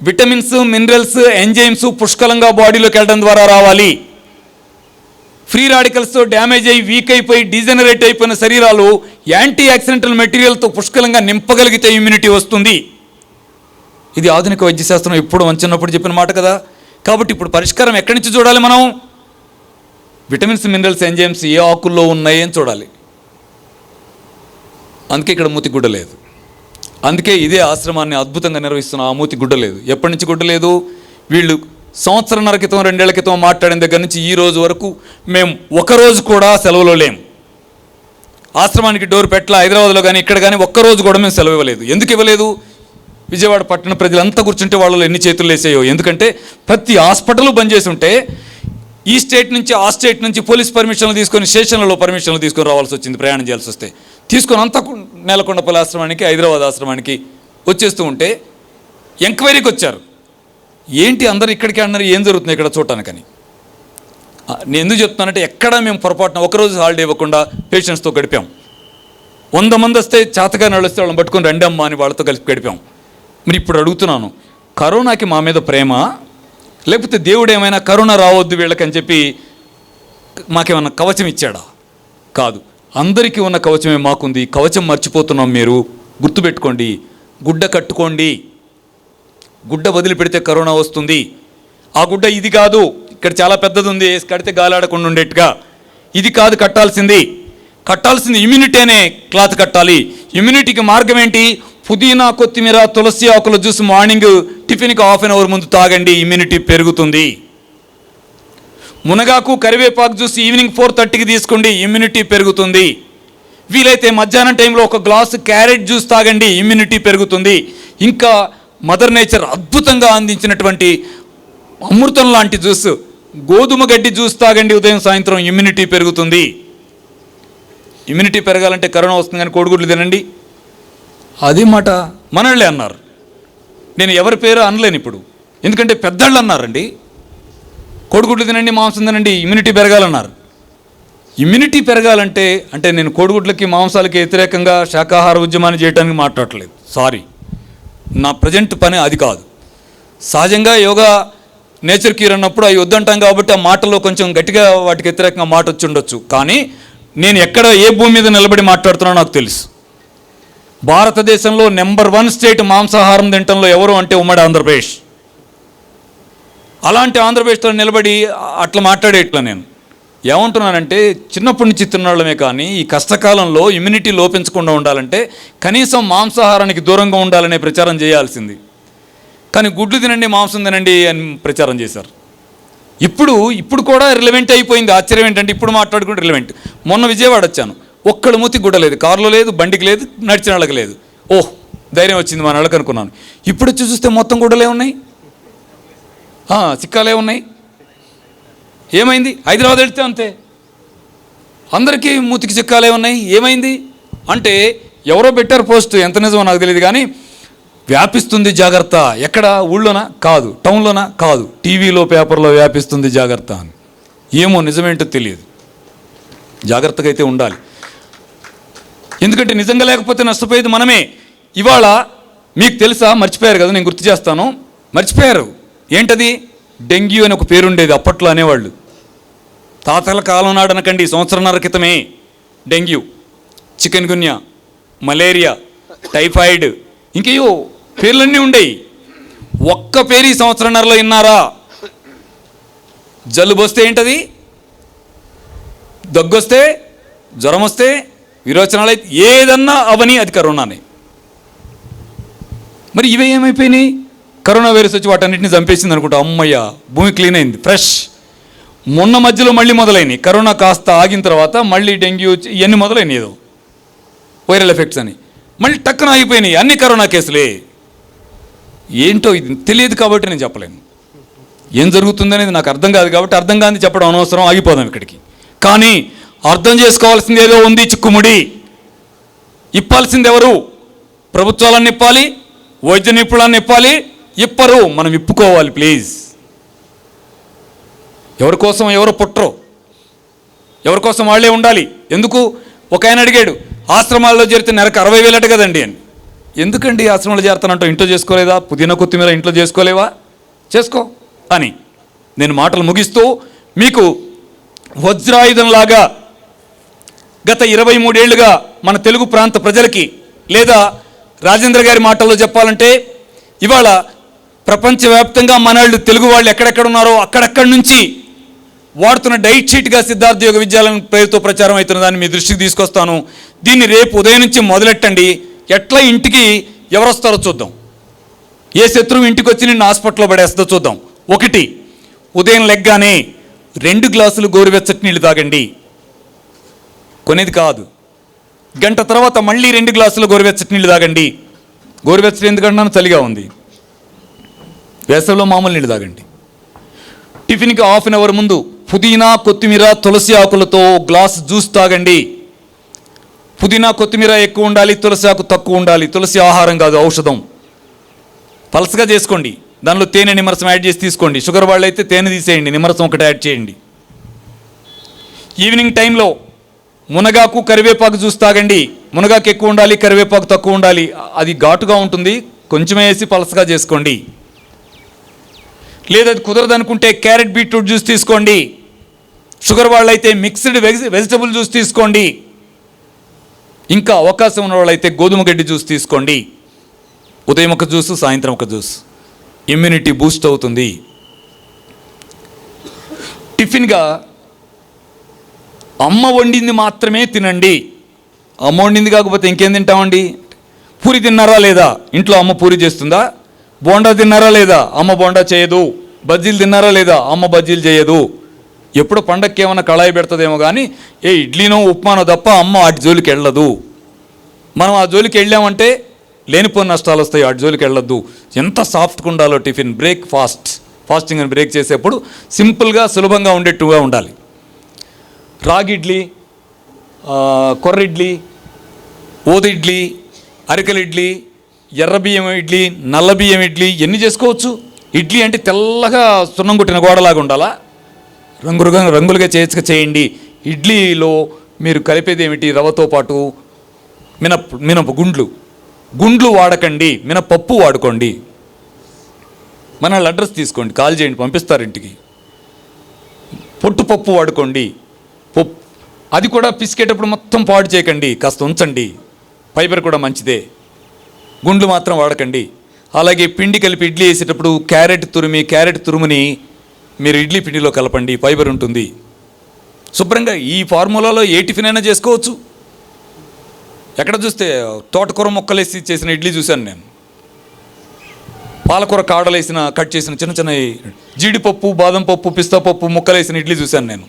విటమిన్స్, మినరల్స్, ఎంజైమ్స్ పుష్కలంగా బాడీలోకి వెళ్ళడం ద్వారా రావాలి. ఫ్రీ రాడికల్స్తో డ్యామేజ్ అయ్యి వీక్ అయిపోయి డీజనరేట్ అయిపోయిన శరీరాలు యాంటీ యాక్సిడెంటల్ మెటీరియల్తో పుష్కలంగా నింపగలిగితే ఇమ్యూనిటీ వస్తుంది. ఇది ఆధునిక వైద్యశాస్త్రం ఎప్పుడు వంచినప్పుడు చెప్పిన మాట కదా. కాబట్టి ఇప్పుడు పరిష్కారం ఎక్కడి నుంచి చూడాలి మనం? విటమిన్స్, మినరల్స్, ఎంజైమ్స్ ఏ ఆకుల్లో ఉన్నాయి అని చూడాలి. అందుకే ఇక్కడ మూతి గుడ్డ లేదు. అందుకే ఇదే ఆశ్రమాన్ని అద్భుతంగా నిర్వహిస్తున్న ఆ మూతి గుడ్డ లేదు. ఎప్పటి నుంచి గుడ్డ లేదు? వీళ్ళు 1.5 క్రితం 2 ఏళ్ల క్రితం మాట్లాడిన దగ్గర నుంచి ఈ రోజు వరకు మేము ఒకరోజు కూడా సెలవులో లేము. ఆశ్రమానికి డోర్ పెట్టల, హైదరాబాద్లో కానీ ఇక్కడ కానీ ఒక్కరోజు కూడా మేము సెలవు ఇవ్వలేదు. ఎందుకు ఇవ్వలేదు? విజయవాడ పట్టణ ప్రజలంతా కూర్చుంటే వాళ్ళలో ఎన్ని చేతులు వేసాయో. ఎందుకంటే ప్రతి హాస్పిటల్ బంద్ చేసి ఉంటే ఈ స్టేట్ నుంచి ఆ స్టేట్ నుంచి పోలీస్ పర్మిషన్లు తీసుకొని, స్టేషన్లలో పర్మిషన్లు తీసుకొని రావాల్సి వచ్చింది. ప్రయాణం చేయాల్సి వస్తే తీసుకొని అంతా నేలకొండపల్లి ఆశ్రమానికి, హైదరాబాద్ ఆశ్రమానికి వచ్చేస్తూ ఉంటే ఎంక్వైరీకి వచ్చారు. ఏంటి అందరు ఇక్కడికి అన్నారు, ఏం జరుగుతుంది ఇక్కడ చూడటానికని. నేను ఎందుకు చెప్తున్నానంటే ఎక్కడా మేము పొరపాటున ఒకరోజు హాలిడే ఇవ్వకుండా పేషెంట్స్తో గడిపాం. 100 మంది వస్తే చేతగా నడిస్తే వాళ్ళని పట్టుకొని రండి అమ్మా అని వాళ్ళతో కలిసి గడిపాం. మరి ఇప్పుడు అడుగుతున్నాను, కరోనాకి మా మీద ప్రేమ, లేకపోతే దేవుడు ఏమైనా కరోనా రావద్దు వీళ్ళకని చెప్పి మాకేమన్నా కవచం ఇచ్చాడా? కాదు, అందరికీ ఉన్న కవచమే మాకుంది. కవచం మర్చిపోతున్నాం. మీరు గుర్తుపెట్టుకోండి, గుడ్డ కట్టుకోండి. గుడ్డ వదిలిపెడితే కరోనా వస్తుంది. ఆ గుడ్డ ఇది కాదు, ఇక్కడ చాలా పెద్దది ఉంది, కడితే గాలాడకుండా ఉండేట్టుగా. ఇది కాదు కట్టాల్సింది ఇమ్యూనిటీ అనే క్లాత్ కట్టాలి. ఇమ్యూనిటీకి మార్గం ఏంటి? పుదీనా, కొత్తిమీర, తులసి ఆకుల జ్యూస్ మార్నింగ్ టిఫిన్కి 1/2 అవర్ ముందు తాగండి, ఇమ్యూనిటీ పెరుగుతుంది. మునగాకు, కరివేపాకు జ్యూస్ ఈవినింగ్ 4:30కి తీసుకోండి, ఇమ్యూనిటీ పెరుగుతుంది. వీలైతే మధ్యాహ్నం టైంలో 1 గ్లాసు క్యారెట్ జ్యూస్ తాగండి, ఇమ్యూనిటీ పెరుగుతుంది. ఇంకా మదర్ నేచర్ అద్భుతంగా అందించినటువంటి అమృతం లాంటి జ్యూస్ గోధుమ గడ్డి జ్యూస్ తాగండి ఉదయం సాయంత్రం, ఇమ్యూనిటీ పెరుగుతుంది. ఇమ్యూనిటీ పెరగాలంటే కరోనా వస్తుంది కానీ కోడిగుడ్లు తినండి, అదే మాట మనళ్ళే అన్నారు. నేను ఎవరి పేరు అనలేను ఇప్పుడు, ఎందుకంటే పెద్దళ్ళు అన్నారండి. కోడిగుడ్లు తినండి, మాంసం తినండి, ఇమ్యూనిటీ పెరగాలన్నారు. ఇమ్యూనిటీ పెరగాలంటే అంటే నేను కోడిగుడ్లకి మాంసాలకి వ్యతిరేకంగా శాకాహార ఉద్యమాన్ని చేయడానికి మాట్లాడలేదు. సారీ, నా ప్రజెంట్ పని అది కాదు. సహజంగా యోగా నేచర్ క్యూర్ అన్నప్పుడు అవి వద్దంటాం కాబట్టి ఆ మాటల్లో కొంచెం గట్టిగా వాటికి వ్యతిరేకంగా మాట వచ్చి ఉండొచ్చు. కానీ నేను ఎక్కడ ఏ భూమి మీద నిలబడి మాట్లాడుతున్నానో నాకు తెలుసు. భారతదేశంలో నెంబర్ 1 స్టేట్ మాంసాహారం తినటంలో ఎవరు అంటే ఉమ్మడి ఆంధ్రప్రదేశ్. అలాంటి ఆంధ్రప్రదేశ్తో నిలబడి అట్లా మాట్లాడేట్లా నేను ఏమంటున్నానంటే, చిన్నప్పటి నుంచి తిన్నవాళ్ళమే కానీ ఈ కష్టకాలంలో ఇమ్యూనిటీ లోపించకుండా ఉండాలంటే కనీసం మాంసాహారానికి దూరంగా ఉండాలనే ప్రచారం చేయాల్సింది. కానీ గుడ్లు తినండి, మాంసం తినండి అని ప్రచారం చేశారు. ఇప్పుడు కూడా రిలవెంట్ అయిపోయింది. ఆశ్చర్యం ఏంటంటే ఇప్పుడు మాట్లాడుకుంటే రిలవెంట్. మొన్న విజయవాడ వచ్చాను, ఒక్కడు మూతి గుడ్డ లేదు, కారులో లేదు, బండికి లేదు, నడిచిన వాళ్ళకి లేదు. ఓహ్, ధైర్యం వచ్చింది మా నెలకు అనుకున్నాను. ఇప్పుడు వచ్చి చూస్తే మొత్తం గుడ్డలే ఉన్నాయి, చిక్కాలే ఉన్నాయి. ఏమైంది? హైదరాబాద్ వెళ్తే అంతే, అందరికీ మూతికి చిక్కాలే ఉన్నాయి. ఏమైంది అంటే ఎవరో పెట్టారు పోస్ట్, ఎంత నిజమో నాకు తెలియదు కానీ వ్యాపిస్తుంది జాగ్రత్త. ఎక్కడ? ఊళ్ళోనా? కాదు. టౌన్లోనా? కాదు. టీవీలో, పేపర్లో వ్యాపిస్తుంది జాగ్రత్త అని. ఏమో నిజమేంటో తెలియదు. జాగ్రత్తగా అయితే ఉండాలి, ఎందుకంటే నిజంగా లేకపోతే నష్టపోయేది మనమే. ఇవాళ మీకు తెలుసా, మర్చిపోయారు కదా, నేను గుర్తు చేస్తాను. మర్చిపోయారు ఏంటది? డెంగ్యూ అని ఒక పేరుండేది అప్పట్లో అనేవాళ్ళు. తాతల కాలం నాడు అనకండి, సంవత్సరంన్నర క్రితమే. డెంగ్యూ, చికెన్ గున్యా, మలేరియా, టైఫాయిడ్, ఇంకేయో పేర్లన్నీ ఉండేవి. ఒక్క పేరు ఈ సంవత్సరంన్నరలో విన్నారా? జలుబు వస్తే ఏంటది, దగ్గొస్తే, జ్వరం వస్తే, విరోచనాలు అయితే ఏదన్నా అవని అది కరోనానే. మరి ఇవే ఏమైపోయినాయి? కరోనా వైరస్ వచ్చి వాటన్నిటిని చంపేసింది అనుకుంటా. అమ్మయ్య, భూమి క్లీన్ అయింది, ఫ్రెష్. మొన్న మధ్యలో మళ్ళీ మొదలైనవి. కరోనా కాస్త ఆగిన తర్వాత మళ్ళీ డెంగ్యూ ఇవన్నీ మొదలైనవి, ఏదో వైరల్ ఎఫెక్ట్స్ అని మళ్ళీ టక్కున ఆగిపోయినాయి. అన్ని కరోనా కేసులే. ఏంటో ఇది తెలియదు కాబట్టి నేను చెప్పలేను. ఏం జరుగుతుందనేది నాకు అర్థం కాదు కాబట్టి అర్థం కాని చెప్పడం అనవసరం, ఆగిపోదాం ఇక్కడికి. కానీ అర్థం చేసుకోవాల్సింది ఏదో ఉంది, చిక్కుముడి. ఇప్పాల్సింది ఎవరు? ప్రభుత్వాలను ఇప్పాలి, వైద్య నిపుణులను ఇప్పాలి. ఇప్పరు, మనం ఇప్పుకోవాలి ప్లీజ్. ఎవరి కోసం ఎవరు పుట్టరు, ఎవరి కోసం వాళ్ళే ఉండాలి. ఎందుకు? ఒక ఆయన అడిగాడు, ఆశ్రమాల్లో చేరితే నెలకు 60,000 కదండి అని. ఎందుకండి ఆశ్రమాలు చేరుతానంటో? ఇంట్లో చేసుకోలేదా? పుదీనా కొత్తిమీర ఇంట్లో చేసుకోలేవా? చేసుకో అని నేను మాటలు ముగిస్తూ మీకు వజ్రాయుధంలాగా గత 23 ఏళ్లుగా మన తెలుగు ప్రాంత ప్రజలకి, లేదా రాజేంద్ర గారి మాటల్లో చెప్పాలంటే ఇవాళ ప్రపంచవ్యాప్తంగా మనవాళ్ళు, తెలుగు వాళ్ళు ఎక్కడెక్కడ ఉన్నారో అక్కడక్కడి నుంచి వాడుతున్న డైట్ షీట్గా సిద్ధార్థ యోగ విద్యాలయం పేరుతో ప్రచారం అవుతున్న దాన్ని మీ దృష్టికి తీసుకొస్తాను. దీన్ని రేపు ఉదయం నుంచి మొదలెట్టండి. ఎట్లా ఇంటికి ఎవరు వస్తారో చూద్దాం. ఏ శత్రువు ఇంటికి వచ్చి నిన్ను హాస్పిటల్లో పడేస్తుందో చూద్దాం. 1, ఉదయం లెగ్గానే 2 గ్లాసులు గోరువెచ్చటి నీళ్ళు తాగండి. కొనేది కాదు. గంట తర్వాత మళ్ళీ 2 గ్లాసులు గోరువెచ్చటి నీళ్ళు తాగండి. గోరువెచ్చటి ఎందుకంటున్నాను? చలిగా ఉంది. వేసవిలో మామూలు నీళ్ళు తాగండి. టిఫిన్కి 1/2 అవర్ ముందు పుదీనా, కొత్తిమీర, తులసి ఆకులతో గ్లాస్ జ్యూస్ తాగండి. పుదీనా, కొత్తిమీర ఎక్కువ ఉండాలి, తులసి ఆకు తక్కువ ఉండాలి. తులసి ఆహారం కాదు, ఔషధం. పలసగా చేసుకోండి. దానిలో తేనె నిమ్మరసం యాడ్ చేసి తీసుకోండి. షుగర్ వాళ్ళు అయితే తేనె తీసేయండి, నిమ్మరసం ఒకటి యాడ్ చేయండి. ఈవినింగ్ టైంలో మునగాకు కరివేపాకు జ్యూస్ తాగండి. మునగాకు ఎక్కువ ఉండాలి, కరివేపాకు తక్కువ ఉండాలి. అది ఘాటుగా ఉంటుంది, కొంచెం వేసి పలసగా చేసుకోండి. లేదా అది కుదరదనుకుంటే క్యారెట్ బీట్రూట్ జ్యూస్ తీసుకోండి. షుగర్ వాళ్ళైతే మిక్స్డ్ వెజిటబుల్ జ్యూస్ తీసుకోండి. ఇంకా అవకాశం ఉన్న వాళ్ళైతే గోధుమ గడ్డి జ్యూస్ తీసుకోండి. ఉదయం ఒక జ్యూస్, సాయంత్రం ఒక జ్యూస్. ఇమ్యూనిటీ బూస్ట్ అవుతుంది. టిఫిన్గా అమ్మ వండింది మాత్రమే తినండి. అమ్మ వండింది కాకపోతే ఇంకేం తింటామండి? పూరి తిన్నారా లేదా? ఇంట్లో అమ్మ పూరి చేస్తుందా? బోండా తిన్నారా లేదా? అమ్మ బోండా చేయదు. బజ్జీలు తిన్నారా లేదా? అమ్మ బజ్జీలు చేయదు. ఎప్పుడు పండక్కి ఏమైనా కళాయి పెడుతుందేమో కానీ ఇడ్లీనో ఉప్మానో తప్ప అమ్మ వాటి జోలికి వెళ్ళదు. మనం ఆ జోలికి వెళ్ళామంటే లేనిపోయిన నష్టాలు వస్తాయి. వాటి జోలికి వెళ్ళొద్దు. ఎంత సాఫ్ట్గా ఉండాలో టిఫిన్. ఫాస్టింగ్ అని బ్రేక్ చేసేప్పుడు సింపుల్గా సులభంగా ఉండేట్టుగా ఉండాలి. రాగి ఇడ్లీ, కొర్ర ఇడ్లీ, ఓది ఇడ్లీ, అరికల ఇడ్లీ, ఎర్ర బియ్యం ఇడ్లీ, నల్ల బియ్యం ఇడ్లీ ఎన్ని చేసుకోవచ్చు. ఇడ్లీ అంటే తెల్లగా సున్నం కొట్టిన గోడలాగా ఉండాలా? రంగులుగా చేయండి. ఇడ్లీలో మీరు కలిపేది ఏమిటి? రవ్వతో పాటు మినప గుండ్లు వాడకండి, మినపప్పు వాడుకోండి. మన వాళ్ళ అడ్రస్ తీసుకోండి, కాల్ చేయండి, పంపిస్తారు ఇంటికి. పొట్టుపప్పు వాడుకోండి. అది కూడా పిసికేటప్పుడు మొత్తం పాడు చేయకండి, కాస్త ఉంచండి. ఫైబర్ కూడా మంచిదే. గుండ్లు మాత్రం వాడకండి. అలాగే పిండి కలిపి ఇడ్లీ వేసేటప్పుడు క్యారెట్ తురుముని మీరు ఇడ్లీ పిండిలో కలపండి, ఫైబర్ ఉంటుంది. శుభ్రంగా ఈ ఫార్ములాలో ఏ టిఫిన్ అయినా చేసుకోవచ్చు. ఎక్కడ చూస్తే తోటకూర ముక్కలేసి చేసిన ఇడ్లీ చూశాను నేను. పాలకూర కాడలేసిన కట్ చేసిన చిన్న జీడిపప్పు, బాదం పప్పు, పిస్తా పప్పు ముక్కలేసిన ఇడ్లీ చూశాను నేను.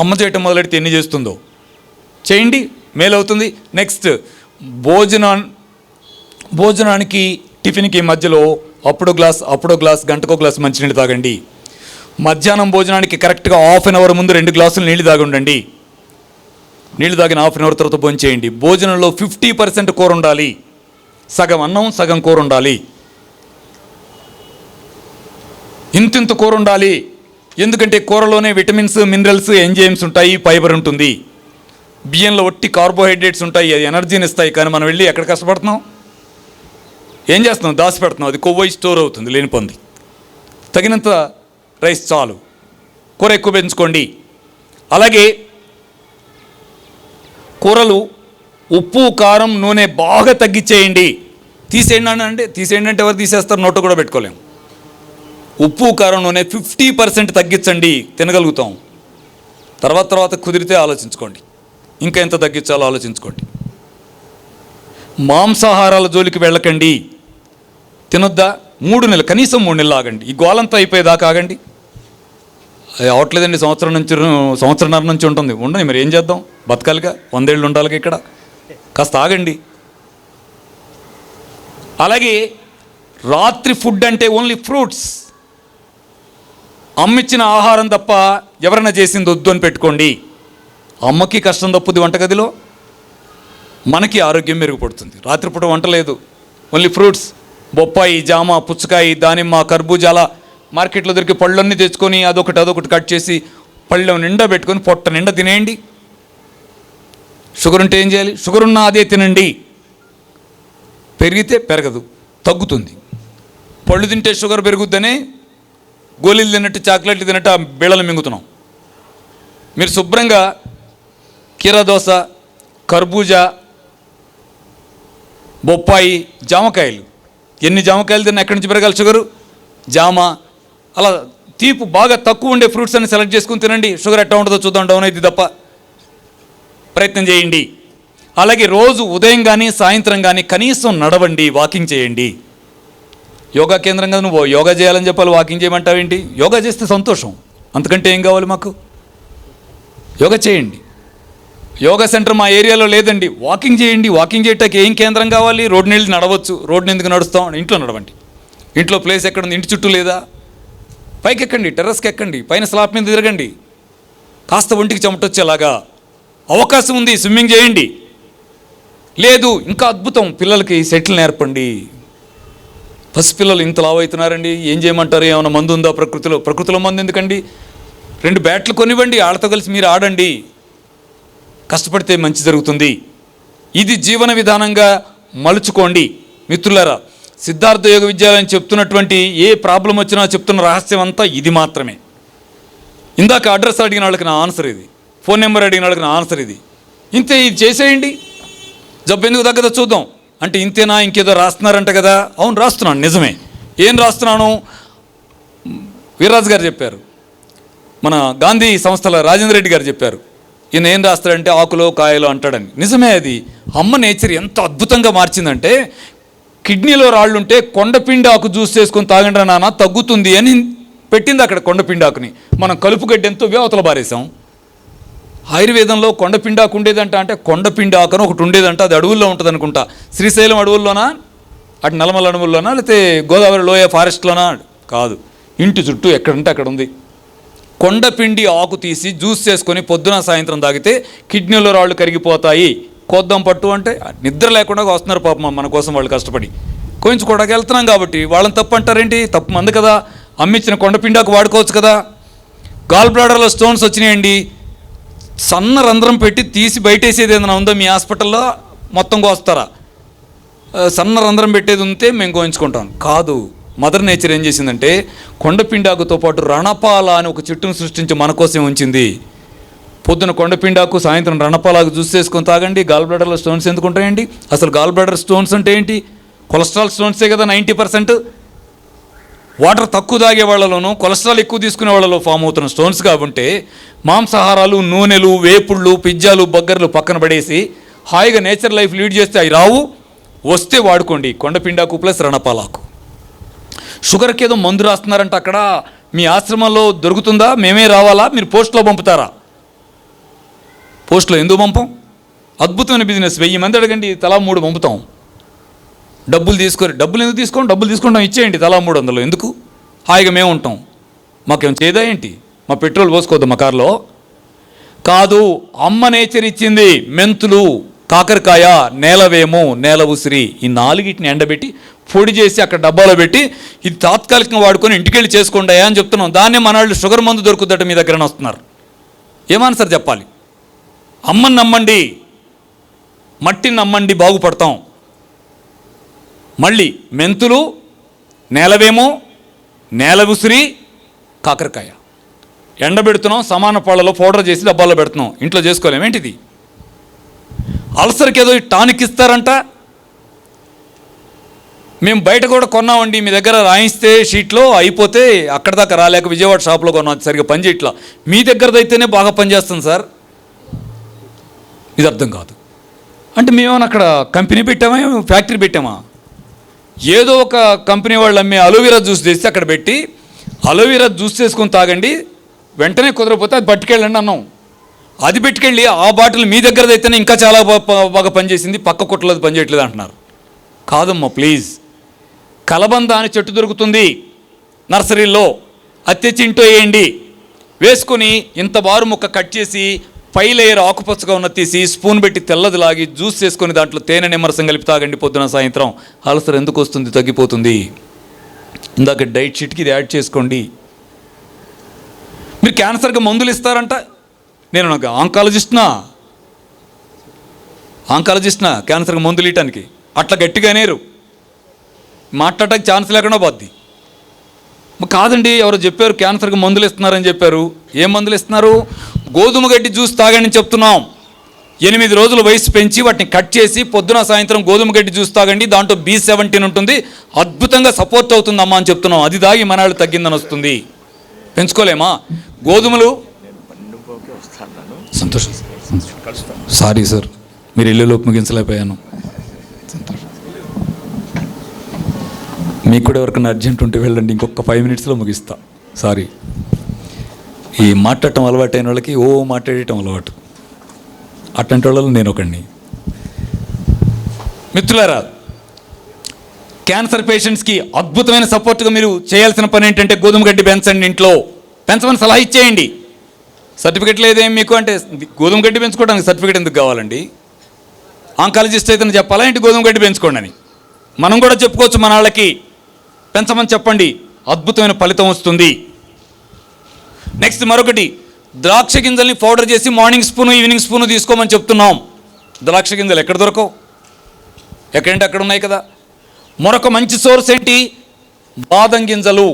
అమ్మ చేయటం మొదలెడితే ఎన్ని చేస్తుందో చేయండి, మేలవుతుంది. నెక్స్ట్ భోజనానికి టిఫిన్కి మధ్యలో అప్పుడో గ్లాస్ గంటకో గ్లాస్ మంచినీళ్ళు తాగండి. మధ్యాహ్నం భోజనానికి కరెక్ట్గా హాఫ్ అన్ అవర్ ముందు 2 గ్లాసులు నీళ్ళు తాగి ఉండండి. నీళ్ళు తాగిన హాఫ్ అన్ అవర్ తర్వాత భోజనం చేయండి. భోజనంలో 50% కూర ఉండాలి. సగం అన్నం, సగం కూర ఉండాలి. ఇంతింత కూర ఉండాలి. ఎందుకంటే కూరలోనే విటమిన్స్, మినరల్స్, ఎంజైమ్స్ ఉంటాయి, ఫైబర్ ఉంటుంది. బియ్యంలో ఒట్టి కార్బోహైడ్రేట్స్ ఉంటాయి, అది ఎనర్జీని ఇస్తాయి. కానీ మనం వెళ్ళి ఎక్కడ కష్టపడుతున్నాం? ఏం చేస్తున్నాం? దాచి పెడుతున్నాం. అది కొవ్వై స్టోర్ అవుతుంది లేనిపోంది. తగినంత రైస్ చాలు. కూర ఎక్కువ పెంచుకోండి. అలాగే కూరలు ఉప్పు, కారం, నూనె బాగా తగ్గించేయండి. తీసేయండి అంటే ఎవరు తీసేస్తారు? నోట కూడా పెట్టుకోలేము. ఉప్పు, కారం, నూనె 50% తగ్గించండి, తినగలుగుతాం. తర్వాత కుదిరితే ఆలోచించుకోండి, ఇంకా ఎంత తగ్గించాలో ఆలోచించుకోండి. మాంసాహారాల జోలికి వెళ్ళకండి. తినొద్దా? 3 నెలలు, కనీసం 3 నెలలు ఆగండి. ఈ గోలంతా అయిపోయేదాకా ఆగండి. అది అవట్లేదండి, సంవత్సరంన్నర నుంచి ఉంటుంది. ఉండని మరి ఏం చేద్దాం? బతకాలిగా, 100 ఏళ్ళు ఉండాలిగా ఇక్కడ. కాస్త ఆగండి. అలాగే రాత్రి ఫుడ్ అంటే ఓన్లీ ఫ్రూట్స్. అమ్మిచ్చిన ఆహారం తప్ప ఎవరైనా చేసింది వద్దు అని పెట్టుకోండి. అమ్మకి కష్టం తప్పుద్ది వంటగదిలో, మనకి ఆరోగ్యం మెరుగుపడుతుంది. రాత్రిపూట వంట లేదు, ఓన్లీ ఫ్రూట్స్. బొప్పాయి, జామ, పుచ్చకాయ, దానిమ్మ, కర్బూజాల మార్కెట్లో దొరికి పళ్ళన్నీ తెచ్చుకొని అదొకటి కట్ చేసి పళ్ళెం నిండా పెట్టుకొని పొట్ట నిండా తినేయండి. షుగర్ ఉంటే ఏం చేయాలి? షుగర్ ఉన్నా అదే తినండి. పెరిగితే పెరగదు, తగ్గుతుంది. పళ్ళు తింటే షుగర్ పెరుగుద్దనే గోళీలు తిన్నట్టు, చాక్లెట్లు తిన్నట్టు ఆ బీళ్ళలు మింగుతున్నాం. మీరు శుభ్రంగా కీరా దోస, కర్బూజా, బొప్పాయి, జామకాయలు, ఎన్ని జామకాయలు తిన్నా ఎక్కడి నుంచి పెరగాలి షుగరు? జామ, అలా తీపు బాగా తక్కువ ఉండే ఫ్రూట్స్ అన్ని సెలెక్ట్ చేసుకుని తినండి. షుగర్ ఎట్లా ఉంటుందో చూద్దాం, డౌన్ అయితే తప్ప. ప్రయత్నం చేయండి. అలాగే రోజు ఉదయం కానీ సాయంత్రం కానీ కనీసం నడవండి, వాకింగ్ చేయండి. యోగా కేంద్రం కదా, నువ్వు యోగా చేయాలని చెప్పాలి, వాకింగ్ చేయమంటావేంటి? యోగా చేస్తే సంతోషం, అంతకంటే ఏం కావాలి మాకు? యోగా చేయండి. యోగా సెంటర్ మా ఏరియాలో లేదండి, వాకింగ్ చేయండి. వాకింగ్ చేయటానికి ఏం కేంద్రం కావాలి? రోడ్డు నీళ్ళు నడవచ్చు. రోడ్డుని ఎందుకు నడుస్తాం? ఇంట్లో నడవండి. ఇంట్లో ప్లేస్ ఎక్కడుంది? ఇంటి చుట్టూ లేదా? పైకి ఎక్కండి, టెర్రస్కి ఎక్కండి, పైన స్లాబ్ మీద తిరగండి. కాస్త ఒంటికి చెమటొచ్చేలాగా అవకాశం ఉంది, స్విమ్మింగ్ చేయండి. లేదు ఇంకా అద్భుతం, పిల్లలకి సెటిల్ నేర్పండి. పసిపిల్లలు ఇంత లావు అవుతున్నారండి, ఏం చేయమంటారు? ఏమైనా మందు ఉందా ప్రకృతిలో మందు ఎందుకండి? 2 బ్యాట్లు కొనివ్వండి, వాళ్ళతో కలిసి మీరు ఆడండి, కష్టపడితే మంచి జరుగుతుంది. ఇది జీవన విధానంగా మలుచుకోండి. మిత్రులారా, సిద్ధార్థ యోగ విద్యాలయం చెప్తున్నటువంటి ఏ ప్రాబ్లం వచ్చినా చెప్తున్న రహస్యం అంతా ఇది మాత్రమే. ఇందాక అడ్రస్ అడిగిన వాళ్ళకి నా ఆన్సర్ ఇది, ఫోన్ నెంబర్ అడిగిన వాళ్ళకి నా ఆన్సర్ ఇది. ఇంతే, ఇది చేసేయండి, జబ్బు ఎందుకు తగ్గదో చూద్దాం. అంటే ఇంతేనా, ఇంకేదో రాస్తున్నారంట కదా? అవును రాస్తున్నాను, నిజమే. ఏం రాస్తున్నాను? వీర్రాజు గారు చెప్పారు, మన గాంధీ సంస్థల రాజేంద్ర రెడ్డి గారు చెప్పారు, ఈయన ఏం రాస్తాడంటే ఆకులో కాయలో అంటాడని. నిజమే, అది అమ్మ నేచర్ ఎంత అద్భుతంగా మార్చిందంటే, కిడ్నీలో రాళ్ళుంటే కొండపిండి ఆకు జ్యూస్ చేసుకొని తాగండి నాన్న తగ్గుతుంది అని పెట్టింది అక్కడ. కొండపిండి ఆకుని మనం కలుపుగడ్డి ఎంతో అవతల బారేసాం. ఆయుర్వేదంలో కొండపిండాకు ఉండేదంట, అంటే కొండపిండి ఆకు అని ఒకటి ఉండేదంట, అది అడవుల్లో ఉంటుంది అనుకుంటా. శ్రీశైలం అడవుల్లోనా, అటు నల్లమల అడవుల్లోనా, లేకపోతే గోదావరి లోయ ఫారెస్ట్లోనా? కాదు, ఇంటి చుట్టూ ఎక్కడంటే అక్కడ ఉంది. కొండపిండి ఆకు తీసి జ్యూస్ చేసుకొని పొద్దున సాయంత్రం తాగితే కిడ్నీలో రాళ్ళు కరిగిపోతాయి. కోద్దాం పట్టు అంటే నిద్ర లేకుండా వస్తున్నారు పాపం మన కోసం, వాళ్ళు కష్టపడి కోయించుకోవడానికి వెళ్తున్నాం కాబట్టి వాళ్ళని తప్పు అంటారేంటి? తప్పు మంది కదా, అమ్మించిన కొండపిండాకు వాడుకోవచ్చు కదా. గాల్ బ్లాడర్లో స్టోన్స్ వచ్చినాయండి, సన్న రంధ్రం పెట్టి తీసి బయటేసేది ఏదైనా ఉందో మీ హాస్పిటల్లో? మొత్తం కోస్తారా? సన్న రంధ్రం పెట్టేది ఉంటే మేము కోయించుకుంటాం. కాదు, మదర్ నేచర్ ఏం చేసిందంటే కొండపిండాకుతో పాటు రణపాల అని ఒక చెట్టును సృష్టించి మన కోసం ఉంచింది. పొద్దున కొండపిండాకు, సాయంత్రం రణపాలకు జ్యూస్ చేసుకొని తాగండి. గాల్ బ్లాడర్లో స్టోన్స్ ఎందుకు ఉంటాయండి? అసలు గాల్ బ్లాడర్ స్టోన్స్ అంటే ఏంటి? కొలెస్ట్రాల్ స్టోన్సే కదా 90%. వాటర్ తక్కువ తాగే వాళ్ళలోనూ కొలెస్ట్రాల్ ఎక్కువ తీసుకునే వాళ్ళలో ఫామ్ అవుతున్న స్టోన్స్ కాబట్టే మాంసాహారాలు, నూనెలు, వేపుళ్ళు, పిజ్జాలు, బర్గర్లు పక్కన పడేసి హాయిగా నేచర్ లైఫ్ లీడ్ చేస్తే అవి రావు. వస్తే వాడుకోండి కొండపిండాకు ప్లస్ రణపాలాకు. షుగర్కి ఏదో మందు రాస్తున్నారంట అక్కడ, మీ ఆశ్రమంలో దొరుకుతుందా? మేమే రావాలా? మీరు పోస్ట్లో పంపుతారా? పోస్ట్లో ఎందుకు పంపం? అద్భుతమైన బిజినెస్. 1000 మంది అడగండి, తలా 3 పంపుతాం. డబ్బులు తీసుకొని, డబ్బులు ఎందుకు తీసుకోండి, డబ్బులు తీసుకుంటాం, ఇచ్చేయండి తలా 300. ఎందుకు? హాయిగా మేము ఉంటాం. మాకేం చేయదా ఏంటి? మా పెట్రోల్ పోసుకోవద్దు మా కారులో? కాదు, అమ్మ నేచర్ ఇచ్చింది. మెంతులు, కాకరకాయ, నేలవేము, నేల ఉసిరి, ఈ 4టిని ఎండబెట్టి పొడి చేసి అక్కడ డబ్బాలో పెట్టి ఇది తాత్కాలికంగా వాడుకొని ఇంటికెళ్ళి చేసుకోండి అని చెప్తున్నాం. దాన్నే మన వాళ్ళు షుగర్ మందు దొరుకుద్దట మీ దగ్గర వస్తున్నారు. ఏమని సార్ చెప్పాలి? అమ్మని నమ్మండి, మట్టిని నమ్మండి, బాగుపడతాం. మళ్ళీ మెంతులు, నేలవేమో, నేల ఉసిరి, కాకరకాయ ఎండబెడుతున్నాం, సమాన పళ్ళలో పౌడర్ చేసి డబ్బాలో పెడుతున్నాం. ఇంట్లో చేసుకోలేం ఏంటిది? అల్సర్కి ఏదో టానిక్ ఇస్తారంట, మేము బయట కూడా కొన్నామండి, మీ దగ్గర రాయిస్తే షీట్లో అయిపోతే అక్కడ దాకా రాలేక విజయవాడ షాప్లో కొన్నాం, సరిగ్గా పనిచేయట్లా. మీ దగ్గరదైతేనే బాగా పనిచేస్తుంది సార్. ఇది అర్థం కాదు. అంటే మేమేమైనా అక్కడ కంపెనీ పెట్టామా, ఫ్యాక్టరీ పెట్టామా? ఏదో ఒక కంపెనీ వాళ్ళు అమ్మే అలోవెరా జ్యూస్ చేసి అక్కడ పెట్టి అలోవెరా జ్యూస్ చేసుకొని తాగండి, వెంటనే కుదరకపోతే అది పట్టుకెళ్ళండి అన్నాం. అది పెట్టుకెళ్ళి ఆ బాటిల్ మీ దగ్గరదైతేనే ఇంకా చాలా బాగా పనిచేసింది, పక్క కొట్టలో అది పనిచేయట్లేదు అంటున్నారు. కాదమ్మా ప్లీజ్. కలబంద అని చెట్టు దొరుకుతుంది నర్సరీలో, అది తెచ్చి ఇంట్లో వేయండి. వేసుకొని ఇంత బారు ముక్క కట్ చేసి పై లేయర్ ఆకుపచ్చగా ఉన్న తీసి స్పూన్ పెట్టి తెల్లది లాగి జ్యూస్ చేసుకొని దాంట్లో తేనె నిమ్మరసం కలిపి తాగండి పొద్దున సాయంత్రం. అల్సర్ ఎందుకు వస్తుంది? తగ్గిపోతుంది. ఇందాక డైట్ షీట్కి ఇది యాడ్ చేసుకోండి. మీరు క్యాన్సర్కి మందులు ఇస్తారంట. నేను నాకు ఆంకాలజిస్ట్నా క్యాన్సర్కి మందులు ఇవ్వటానికి? అట్లా గట్టిగానేరు మాట్లాడటానికి ఛాన్స్ లేకుండా పోద్ది. కాదండి, ఎవరో చెప్పారు క్యాన్సర్కి మందులు ఇస్తున్నారని చెప్పారు. ఏం మందులు ఇస్తున్నారు? గోధుమ గడ్డి జ్యూస్ తాగండి చెప్తున్నాం. 8 రోజుల వయసు పెంచి వాటిని కట్ చేసి పొద్దున సాయంత్రం గోధుమ గడ్డి జ్యూస్ తాగండి, దాంట్లో B17 ఉంటుంది, అద్భుతంగా సపోర్ట్ అవుతుంది అమ్మా అని చెప్తున్నాం. అది తాగి మనాళ్ళు తగ్గిందని వస్తుంది. పెంచుకోలేమా? గోధుమలు సంతోషం. సారీ సార్, మీరు ఇల్లులోపు ముగించలేకపోయాను. మీకు కూడా ఎవరికైనా అర్జెంట్ ఉంటే వెళ్ళండి, ఇంకొక 5 నిమిషాల్లో ముగిస్తా. సారీ. ఈ మాట్లాడటం అలవాటు అయిన వాళ్ళకి మాట్లాడటం అలవాటు, అట్లాంటి వాళ్ళు నేను ఒకడిని. మిత్రులారా, క్యాన్సర్ పేషెంట్స్కి అద్భుతమైన సపోర్ట్గా మీరు చేయాల్సిన పని ఏంటంటే గోధుమ గడ్డి పెంచండి, ఇంట్లో పెంచమని సలహా ఇచ్చేయండి. సర్టిఫికెట్ లేదేం మీకు అంటే గోధుమ గడ్డి పెంచుకోవడానికి సర్టిఫికెట్ ఎందుకు కావాలండి? ఆంకాలజిస్ట్ అయితే చెప్పాలా ఏంటి గోధుమ గడ్డి పెంచుకోండి అని? మనం కూడా చెప్పుకోవచ్చు మన వాళ్ళకి. పెంచమని చెప్పండి, అద్భుతమైన ఫలితం వస్తుంది. నెక్స్ట్ మరొకటి, ద్రాక్ష గింజల్ని పౌడర్ చేసి మార్నింగ్ స్పూను ఈవినింగ్ స్పూను తీసుకోమని చెప్తున్నాం. ద్రాక్ష గింజలు ఎక్కడ దొరకవు, ఎక్కడంటే అక్కడ ఉన్నాయి కదా. మరొక మంచి సోర్స్ ఏంటి, బాదం గింజలు.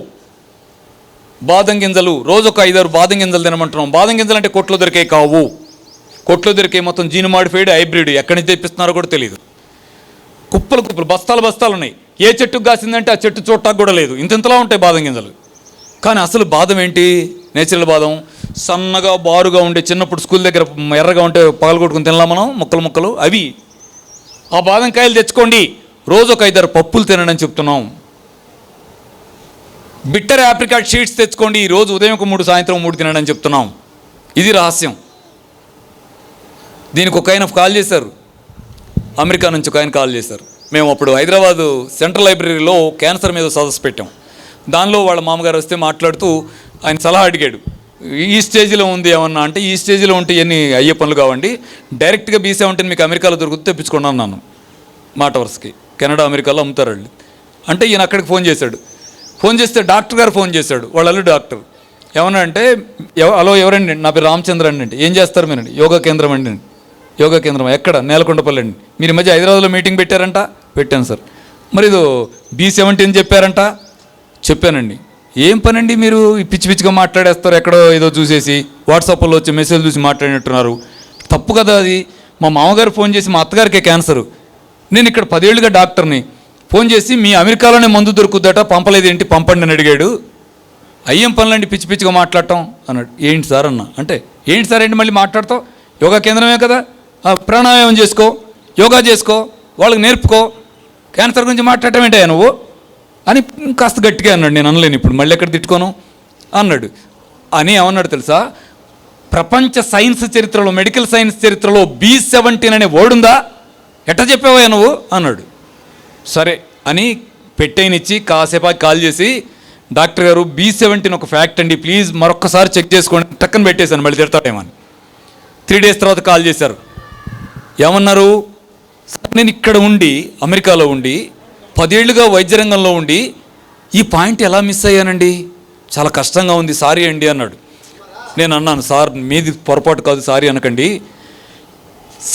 బాదం గింజలు రోజు ఒక 5-6 బాదం గింజలు తినమంటున్నాం. బాదం గింజలు అంటే కొట్లో దొరికే కావు, కొట్లో దొరికే మొత్తం జీను మాడిఫైడ్ హైబ్రిడ్, ఎక్కడి నుంచి తెప్పిస్తున్నారో కూడా తెలియదు. కుప్పలు కుప్పలు బస్తాలు ఉన్నాయి. ఏ చెట్టుకు కాసిందంటే ఆ చెట్టు చూడటానికి కూడా లేదు, ఇంతలా ఉంటాయి బాదం గింజలు. కానీ అసలు బాదం ఏంటి, నేచురల్ బాదం, సన్నగా బారుగా ఉండే, చిన్నప్పుడు స్కూల్ దగ్గర ఎర్రగా ఉంటే పగలగొట్టుకుని తినలా మనం ముక్కలు అవి. ఆ బాదం కాయలు తెచ్చుకోండి, రోజు ఒక 5-6 పప్పులు తినడని చెప్తున్నాం. బిట్టర్ ఆప్రికాట్ షీట్స్ తెచ్చుకోండి, రోజు ఉదయం ఒక 3 సాయంత్రం 3 తినడని చెప్తున్నాం. ఇది రహస్యం. దీనికి ఒక ఆయన కాల్ చేశారు, అమెరికా నుంచి ఒక ఆయన కాల్ చేశారు. మేము అప్పుడు హైదరాబాదు సెంట్రల్ లైబ్రరీలో క్యాన్సర్ మీద సదస్సు పెట్టాం. దానిలో వాళ్ళ మామగారు వస్తే మాట్లాడుతూ ఆయన సలహా అడిగాడు, ఈ స్టేజ్లో ఉంది ఏమన్నా అంటే, ఈ స్టేజ్లో ఉంటే ఎన్ని అయ్యే పనులు కావండి, డైరెక్ట్గా B17 మీకు అమెరికాలో దొరుకుతుంది, తెప్పించుకోండి అన్నాను. మాట వరుసకి కెనడా అమెరికాలో అమ్ముతారు వాళ్ళు అంటే. ఈయన అక్కడికి ఫోన్ చేశాడు. ఫోన్ చేస్తే డాక్టర్ గారు ఫోన్ చేశాడు, వాళ్ళ అల్లు డాక్టర్. ఏమన్నా అంటే, హలో ఎవరండి, నా పేరు రామచంద్ర అండి. ఏం చేస్తారు మీరండి? యోగా కేంద్రం అండి. యోగా కేంద్రం ఎక్కడ? నేలకొండపల్లి అండి. మీరు ఈ మధ్య హైదరాబాద్లో మీటింగ్ పెట్టారంట? పెట్టాను సార్. మరి ఇది B17 చెప్పారంట? చెప్పానండి. ఏం పని అండి మీరు పిచ్చి పిచ్చిగా మాట్లాడేస్తారు, ఎక్కడో ఏదో చూసేసి వాట్సాప్లో వచ్చి మెసేజ్ చూసి మాట్లాడినట్టున్నారు, తప్పు కదా అది. మా మామగారు ఫోన్ చేసి, మా అత్తగారికే క్యాన్సరు, నేను ఇక్కడ 10 ఏళ్ళుగా డాక్టర్ని, ఫోన్ చేసి మీ అమెరికాలోనే మందు దొరుకుద్దట, పంపలేదు ఏంటి, పంపండి అని అడిగాడు. అయ్యేం పనులండి పిచ్చి పిచ్చిగా మాట్లాడటం అన్నాడు. ఏంటి సార్ అన్న అంటే, ఏంటి సార్ ఏంటి మళ్ళీ మాట్లాడతావు, యోగా కేంద్రమే కదా, ప్రాణాయామం చేసుకో, యోగా చేసుకో, వాళ్ళకి నేర్పుకో, క్యాన్సర్ గురించి మాట్లాడటం ఏంటయ్యా నువ్వు అని కాస్త గట్టిగా అన్నాడు. నేను అనలేను ఇప్పుడు, మళ్ళీ ఎక్కడ తిట్టుకోను అన్నాడు. అని ఏమన్నాడు తెలుసా, ప్రపంచ సైన్స్ చరిత్రలో, మెడికల్ సైన్స్ చరిత్రలో B17 అనే వర్డ్ ఉందా, ఎట్లా చెప్పావా నువ్వు అన్నాడు. సరే అని పెట్టేనిచ్చి కాసేపు కాల్ చేసి, డాక్టర్ గారు B17 ఒక ఫ్యాక్ట్ అండి, ప్లీజ్ మరొక్కసారి చెక్ చేసుకోండి, టక్కన పెట్టేశాను, మళ్ళీ తిడతాడేమని. 3 డేస్ తర్వాత కాల్ చేశారు. ఏమన్నారు, నేను ఇక్కడ ఉండి అమెరికాలో ఉండి 10 ఏళ్ళుగా వైద్య రంగంలో ఉండి ఈ పాయింట్ ఎలా మిస్ అయ్యానండి, చాలా కష్టంగా ఉంది, సారీ అండి అన్నాడు. నేను అన్నాను, సార్ మీది పొరపాటు కాదు, సారీ అనకండి.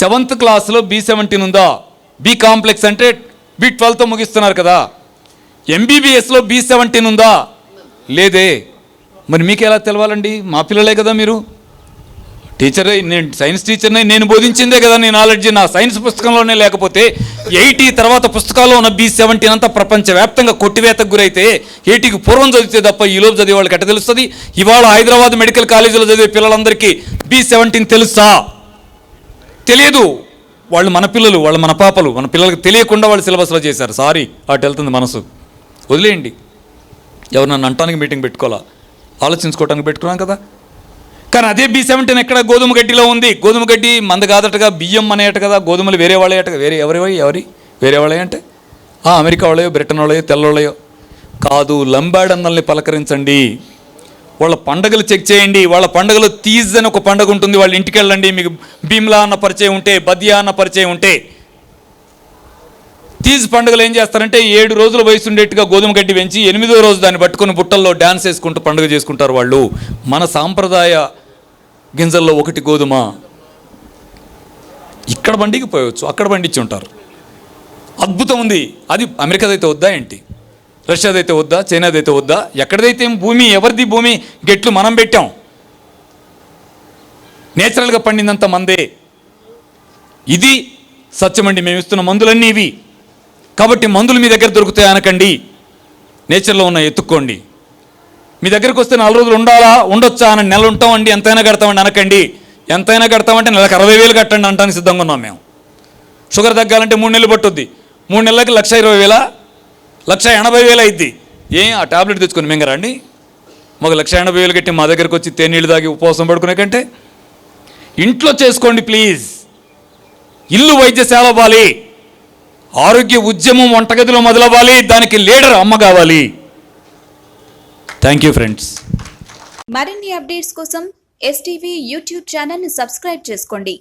7th క్లాస్లో B17 ఉందా, బి కాంప్లెక్స్ అంటే B12తో ముగిస్తున్నారు కదా, MBBSలో B17 ఉందా, లేదే. మరి మీకు ఎలా తెలవాలండి, మా పిల్లలే కదా మీరు, టీచర్, నేను సైన్స్ టీచర్ని, నేను బోధించిందే కదా నీ నాలెడ్జ్, నా సైన్స్ పుస్తకంలోనే లేకపోతే 80 తర్వాత పుస్తకాల్లో ఉన్న B17 అంతా ప్రపంచవ్యాప్తంగా కొట్టివేతకు గురైతే 80కి పూర్వం చదివితే తప్ప ఈలోపు చదివే వాళ్ళకి ఎట్ట తెలుస్తుంది? ఇవాళ హైదరాబాద్ మెడికల్ కాలేజీలో చదివే పిల్లలందరికీ B17 తెలుసా? తెలియదు. వాళ్ళు మన పిల్లలు, వాళ్ళు మన పాపలు, మన పిల్లలకి తెలియకుండా వాళ్ళు సిలబస్లో చేశారు. సారీ, అటు వెళ్తుంది మనసు, వదిలేయండి. ఎవరు నన్ను అంటానికి మీటింగ్ పెట్టుకోవాలా, ఆలోచించుకోవటానికి పెట్టుకున్నాం కదా. కానీ అదే B17 ఎక్కడ, గోధుమ గడ్డిలో ఉంది. గోధుమ గడ్డి మంద కాదటగా, బియ్యం అనేట కదా, గోధుమలు వేరే వాళ్ళే అటగా. ఎవరి వేరే వాళ్ళే అంటే అమెరికా వాళ్ళయో, బ్రిటన్ వాళ్ళయో, తెల్లవాళ్ళయో కాదు. లంబాడన్నల్ని పలకరించండి, వాళ్ళ పండుగలు చెక్ చేయండి. వాళ్ళ పండుగలు తీజ్ అని ఒక పండుగ ఉంటుంది, వాళ్ళ ఇంటికి వెళ్ళండి. మీకు భీమ్లా అన్న పరిచయం ఉంటే, బదియా అన్న పరిచయం ఉంటే, తీజ్ పండుగలు ఏం చేస్తారంటే 7 రోజుల వయసు ఉండేట్టుగా గోధుమ గడ్డి పెంచి 8వ రోజు దాన్ని పట్టుకొని బుట్టల్లో డ్యాన్స్ వేసుకుంటూ పండుగ చేసుకుంటారు వాళ్ళు. మన సాంప్రదాయ గింజల్లో ఒకటి గోధుమ. ఇక్కడ బండికి పోయవచ్చు, అక్కడ పండించి ఉంటారు. అద్భుతం ఉంది. అది అమెరికాదైతే వద్దా ఏంటి, రష్యాదైతే వద్దా, చైనాదైతే వద్దా, ఎక్కడదైతే భూమి ఎవరిది, భూమి గెట్లు మనం పెట్టాం. నేచురల్గా పండిందంత మందే. ఇది సత్యమండి, మేము ఇస్తున్న మందులన్నీ ఇవి. కాబట్టి మందులు మీ దగ్గర దొరుకుతాయి అనకండి, నేచర్లో ఉన్న ఎత్తుక్కోండి. మీ దగ్గరకు వస్తే 4 రోజులు ఉండాలా, ఉండొచ్చా అని, నెల ఉంటామండి, ఎంతైనా కడతామండి అనకండి. ఎంతైనా కడతామంటే నెలకు 60,000 కట్టండి అంటానికి సిద్ధంగా ఉన్నాం మేము. షుగర్ తగ్గాలంటే 3 నెలలు పట్టుద్ది, 3 నెలలకి 1,20,000, 1,80,000 అయింది. ఆ టాబ్లెట్ తెచ్చుకొని మింగరండి. మాకు 1,80,000 కట్టి మా దగ్గరకు వచ్చి తేనీళ్ళు తాగి ఉపవాసం పడుకునే కంటే ఇంట్లో చేసుకోండి ప్లీజ్. ఇల్లు వైద్యశాల అవ్వాలి, ఆరోగ్య ఉద్యమం వంటగదిలో మొదలవ్వాలి, దానికి లీడర్ అమ్మ కావాలి. Thank you friends. మరిన్ని అప్డేట్స్ కోసం STV యూట్యూబ్ ఛానల్ని సబ్స్క్రైబ్ చేసుకోండి.